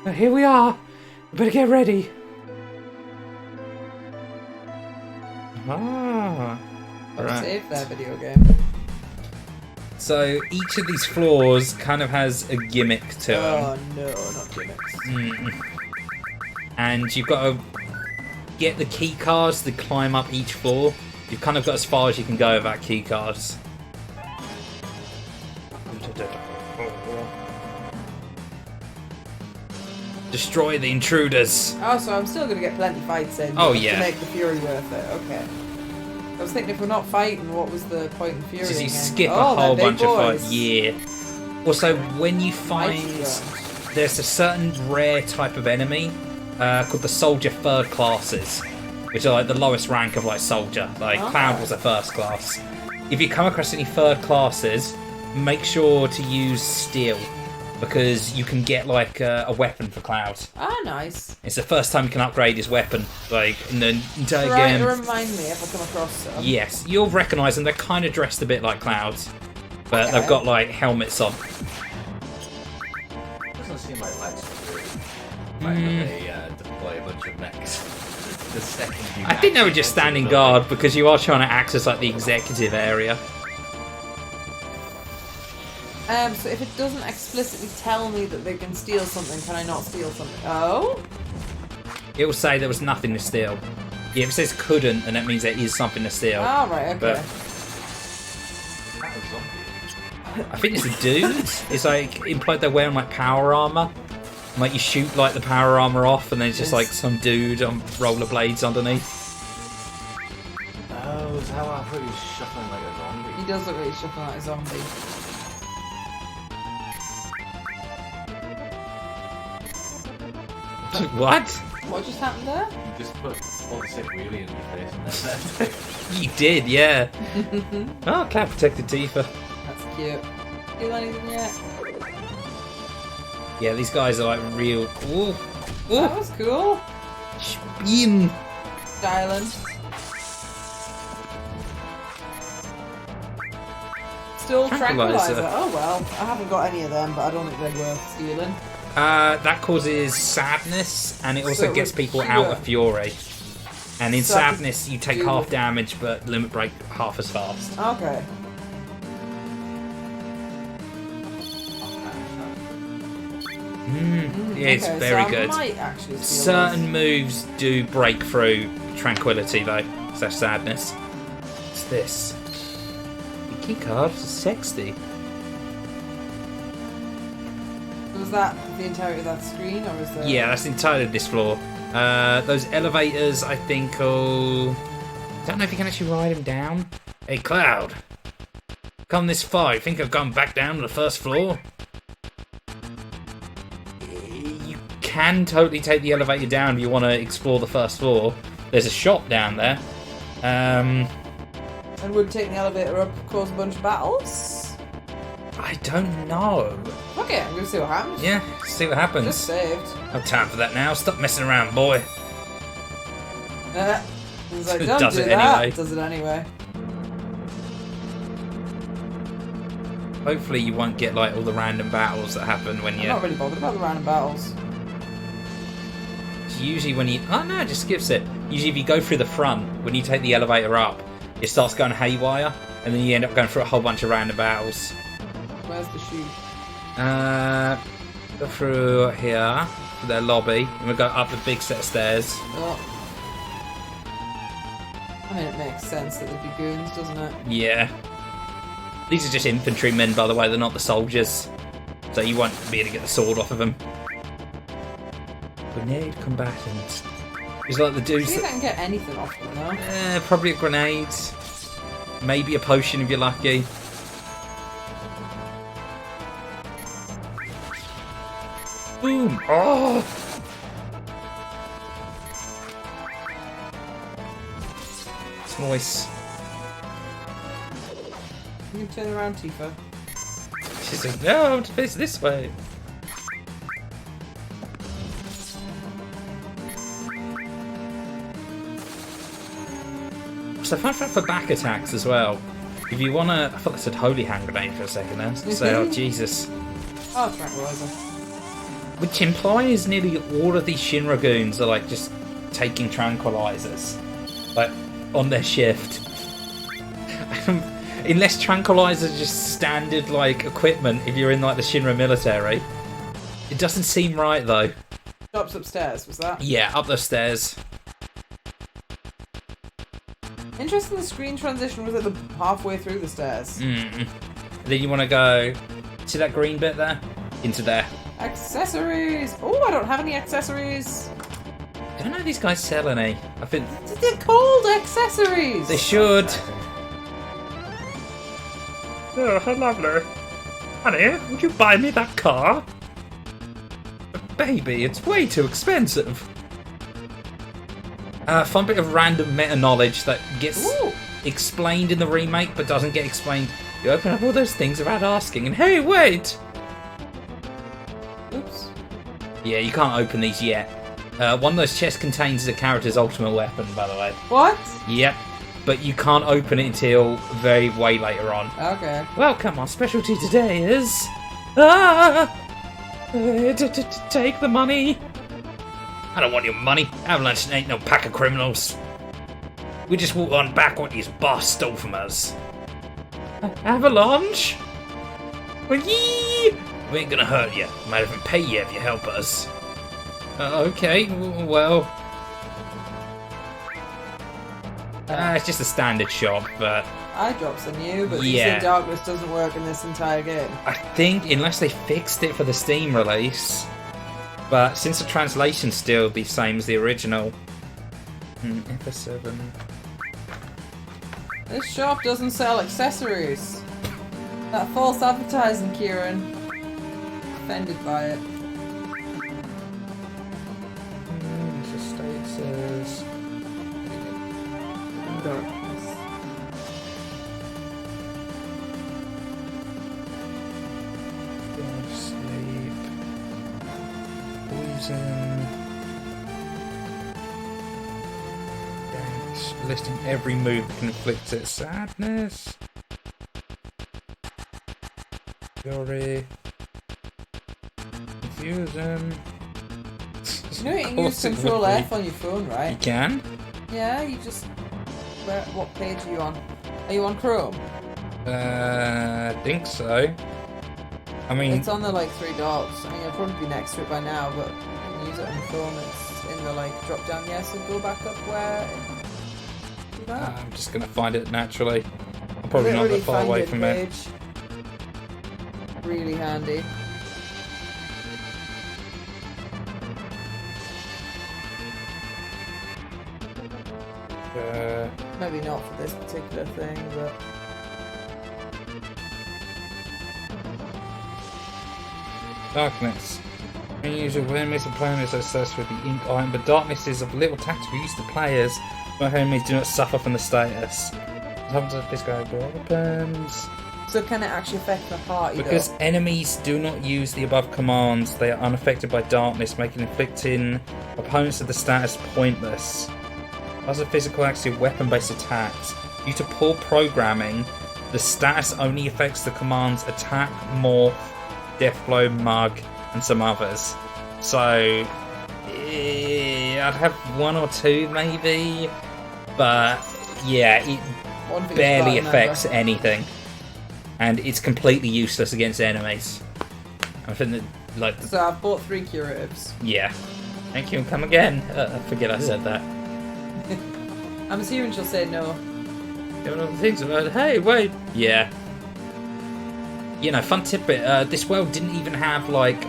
But here we are. We better get ready. Ah. Right. Save that video game. So each of these floors kind of has a gimmick to them. Oh no, not gimmicks. And you've got to get the key cards to climb up each floor. You've kind of got as far as you can go without key cards. Destroy the intruders. Oh, so I'm still gonna get plenty fights in. Oh, just yeah. To make the Fury worth it. Okay. I was thinking if we're not fighting, what was the point in Fury? Because you again? skip a Oh, whole they're big bunch of boys. fights. Yeah. Also, when you find Ice there's a certain rare type of enemy called the soldier third classes, which are like the lowest rank of like soldier. Like Cloud was a first class. If you come across any third classes, make sure to use steel because you can get like a weapon for Cloud. Ah, nice. It's the first time you can upgrade his weapon, like in the entire Right, game. remind me if I come across them. Yes, you'll recognise them. They're kind of dressed a bit like Clouds, but Okay. they've got like helmets on. Doesn't seem like that's they deploy a bunch of mechs. The second you I think they were actually just get to standing the guard because you are trying to access like the executive area. So if it doesn't explicitly tell me that they can steal something, can I not steal something? Oh? It will say there was nothing to steal. Yeah, if it says couldn't, then that means there is something to steal. Ah, right, okay. But- That was zombie. I think it's a dude. It's like implied they're wearing like power armor. Like you shoot like the power armor off, and then it's just like some dude on rollerblades underneath. Oh, is how I thought he was shuffling like a zombie. He does look really shuffling like a zombie. What? What just happened there? You just put all the sick wheelie in your face and that's it. You did, yeah. Oh, cat protected Tifa. That's cute. Feel anything yet? Yeah, these guys are like real. Ooh. That Ooh. was cool. Spin. Styling. Still Tranquilizer. tranquilizer. Oh well, I haven't got any of them, but I don't think they're worth stealing. That causes sadness, and it also So it gets was people pure. out of fury. And in So I can sadness, you take do half with- damage, but limit break half as fast. Okay. Yeah, it's okay, very so good. I might actually steal Certain moves do break through tranquility, though. So sadness. What's this? The key card is 60. those. Was that the entirety of that screen, or was there? Yeah, that's the entirety of this floor. Those elevators, I think, I don't know if you can actually ride them down. Hey, Cloud. Come this far, you think I've gone back down to the first floor? You can totally take the elevator down if you want to explore the first floor. There's a shop down there. And would taking the elevator up cause a bunch of battles? I don't know. Okay, I'm gonna see what happens. Yeah, see what happens. Just saved. No time for that now. Stop messing around, boy. He's like, It don't does do it that. anyway. Does it anyway. Hopefully you won't get like all the random battles that happen when I'm you... not really bothered about the random battles. Usually when you... Oh no, it just skips it. Usually if you go through the front, when you take the elevator up, it starts going haywire, and then you end up going through a whole bunch of random battles. Where's the shoe? Go through here, to their lobby, and we'll go up the big set of stairs. Oh. I mean, it makes sense that there'd be goons, doesn't it? Yeah. These are just infantrymen, by the way, they're not the soldiers. So you won't be able to get the sword off of them. Grenade combatant. It's like the dudes See if I that... can get anything off them, though. Probably a grenade. Maybe a potion if you're lucky. Boom! Oh! It's nice. You can turn around, Tifa. She's like, no, I want to face this way. So fun fact for back attacks as well. If you want to... I thought I said holy hand grenade for a second there. So, oh, Jesus. Oh, tranquilizer. Which implies nearly all of these Shinra goons are like just taking tranquilizers. Like, on their shift. Unless tranquilizers are just standard like equipment if you're in like the Shinra military. It doesn't seem right though. Shops upstairs, was that? Yeah, up the stairs. Interesting, the screen transition was at the halfway through the stairs. Then you want to go... See that green bit there? Into there. Accessories! Oh, I don't have any accessories! I don't know if these guys sell any. I think They're called accessories! they should. Oh, how lovely. Honey, would you buy me that car? Baby, it's way too expensive. Fun bit of random meta knowledge that gets Ooh. explained in the remake but doesn't get explained. You open up all those things without asking, and hey, wait! Oops. Yeah, you can't open these yet. One of those chests contains the character's ultimate weapon, by the way. What? Yep, but you can't open it until very way later on. Okay. Welcome, our specialty today is... Take the money! I don't want your money. Avalanche ain't no pack of criminals. We just walk on back what his boss stole from us. Avalanche? Well, yee! We ain't gonna hurt you. Might even pay you if you help us. Okay, well... it's just a standard shop, but... Eye drops are new, but Yeah. you say darkness doesn't work in this entire game. I think, unless they fixed it for the Steam release... But since the translation's still the same as the original... FF7... This shop doesn't sell accessories. That false advertising, Kieran. Offended by it. Confusing. Listing every move that can inflict it. Sadness. Fury. Confusion. You know you can use Control F on your phone, You right? can? Yeah, you just... what page are you on? Are you on Chrome? I think so. I mean, It's on the like 3 dots. I mean, it'll probably be next to it by now, but you can use it on your phone. It's in the like drop down. Yes, and go back up where. Do that. I'm just gonna find it naturally. I'm probably not that far away from it. Really handy. Maybe not for this particular thing, but. Darkness. Unusual when enemies and players are assessed with the ink item, but darkness is of little tactical use to players, but enemies do not suffer from the status. What happens if this guy opens? So can it actually affect the party Because though? enemies do not use the above commands, they are unaffected by darkness, making inflicting opponents of the status pointless. As a physical active weapon-based attacks, due to poor programming, the status only affects the commands attack, morph, deathblow, mug, and some others. So I'd have 1 or 2 maybe, but yeah, it One thing barely is affects anything, and it's completely useless against enemies. I think that, like, So I've bought 3 curatives. yeah. Thank you, and come again. I forget I said that. I'm assuming she'll say no. There were other things about, hey, wait. Yeah. You know, fun tidbit, this world didn't even have, like,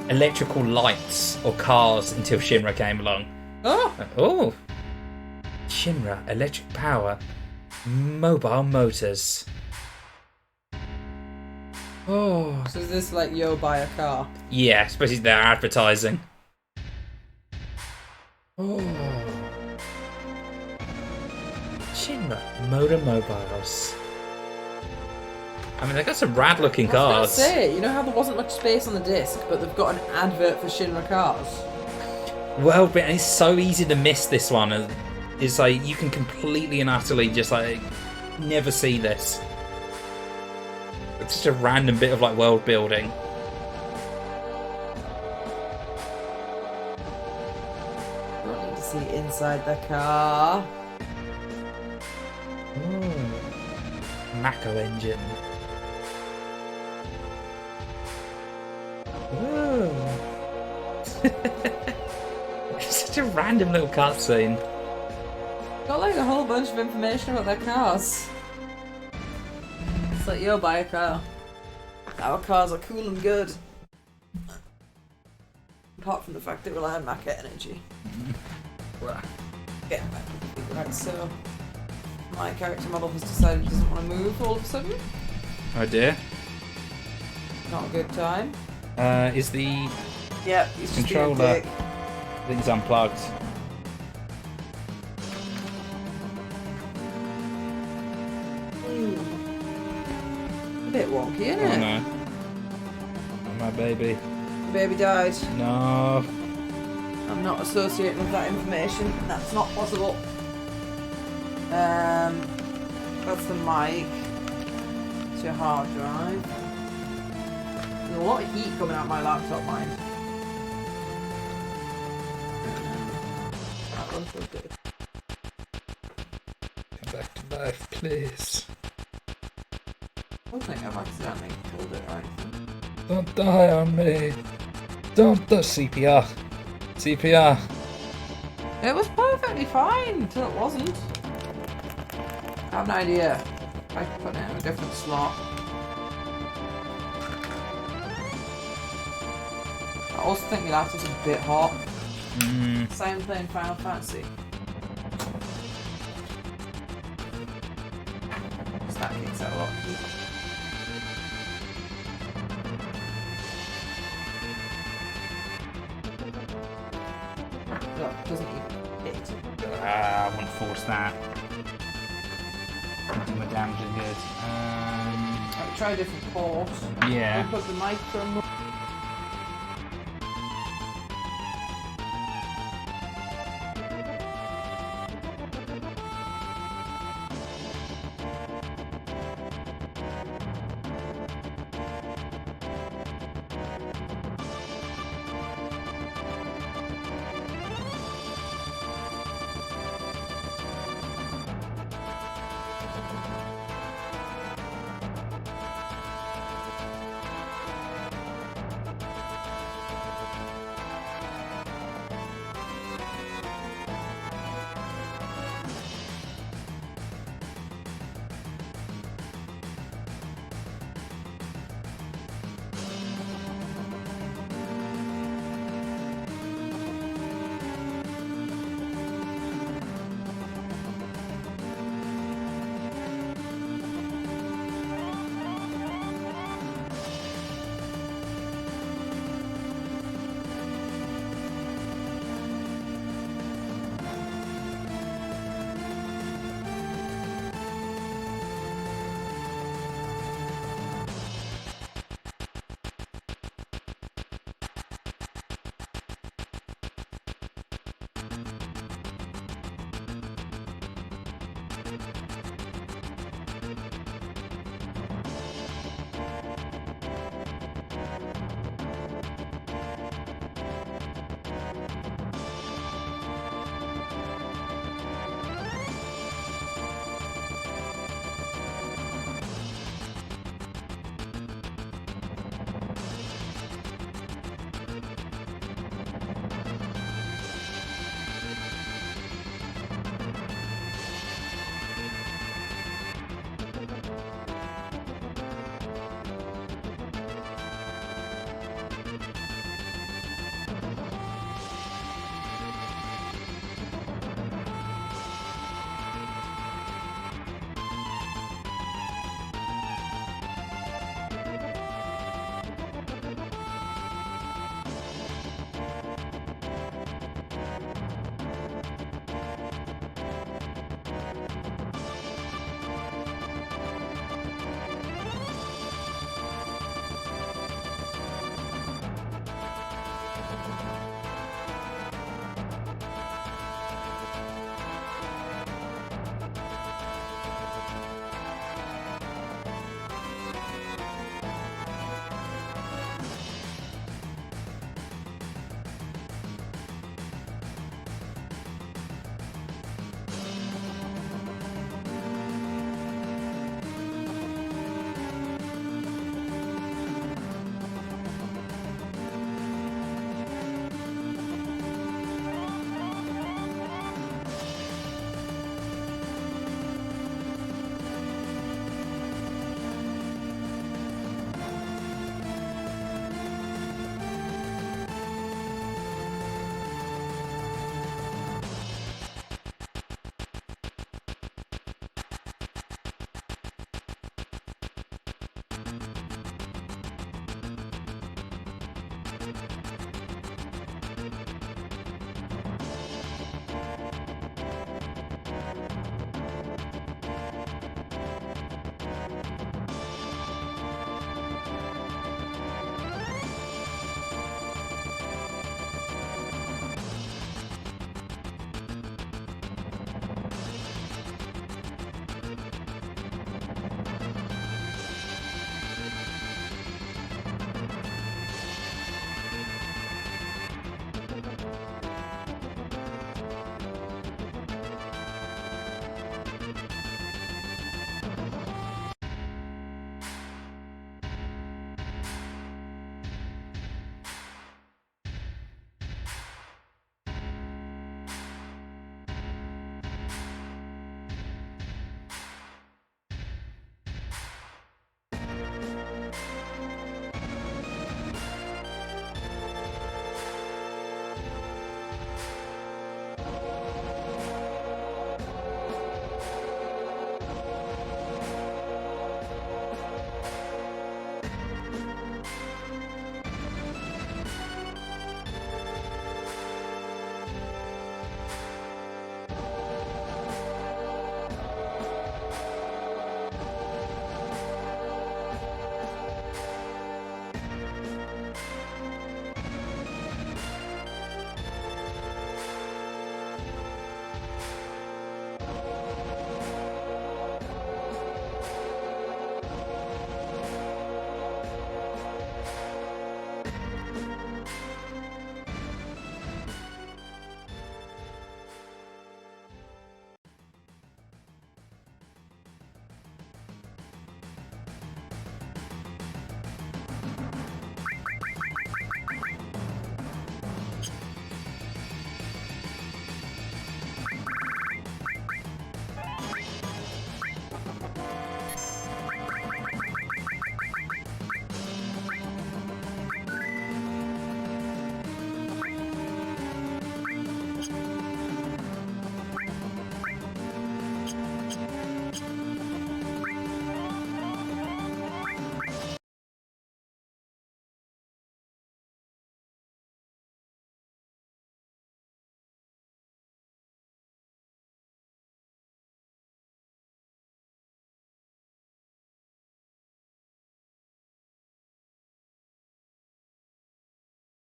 electrical lights or cars until Shinra came along. Oh! Oh! Shinra, electric power, mobile motors. Oh. So is this like, yo, buy a car? Yeah, especially their advertising. Oh. Shinra, motor mobiles. I mean, they got some rad looking I was cars. gonna say, you know how there wasn't much space on the disc, but they've got an advert for Shinra cars? Well, but it's so easy to miss this one. It's like you can completely and utterly just like never see this. It's just a random bit of like world building. You don't need to see inside the car. Mako engine. Ooh. It's such a random little cutscene. Got like a whole bunch of information about their cars. It's like, yo, buy a car. Our cars are cool and good. Apart from the fact they rely on Maka energy. Yeah, right, so my character model has decided he doesn't want to move all of a sudden. Oh dear. Not a good time. Is the Yep, he's just being a controller dick. thing's unplugged? A bit wonky, isn't Oh it? no. Oh, my baby. The baby died. No. I'm not associating with that information. That's not possible. That's the mic. It's your hard drive. There's a lot of heat coming out my laptop, mind. That one's so good. Come back to life, please. I don't think I've accidentally killed it right. Don't die on me. Don't the CPR. CPR. It was perfectly fine until it wasn't. I have an idea. I could put it in a different slot. I also think the laptop's a bit hot. Same playing Final Fantasy. So that kicks out a lot of heat. Look, doesn't even hit. I wouldn't force that. Do my damage is good. I'll try a different port. Yeah. We'll put the microphone.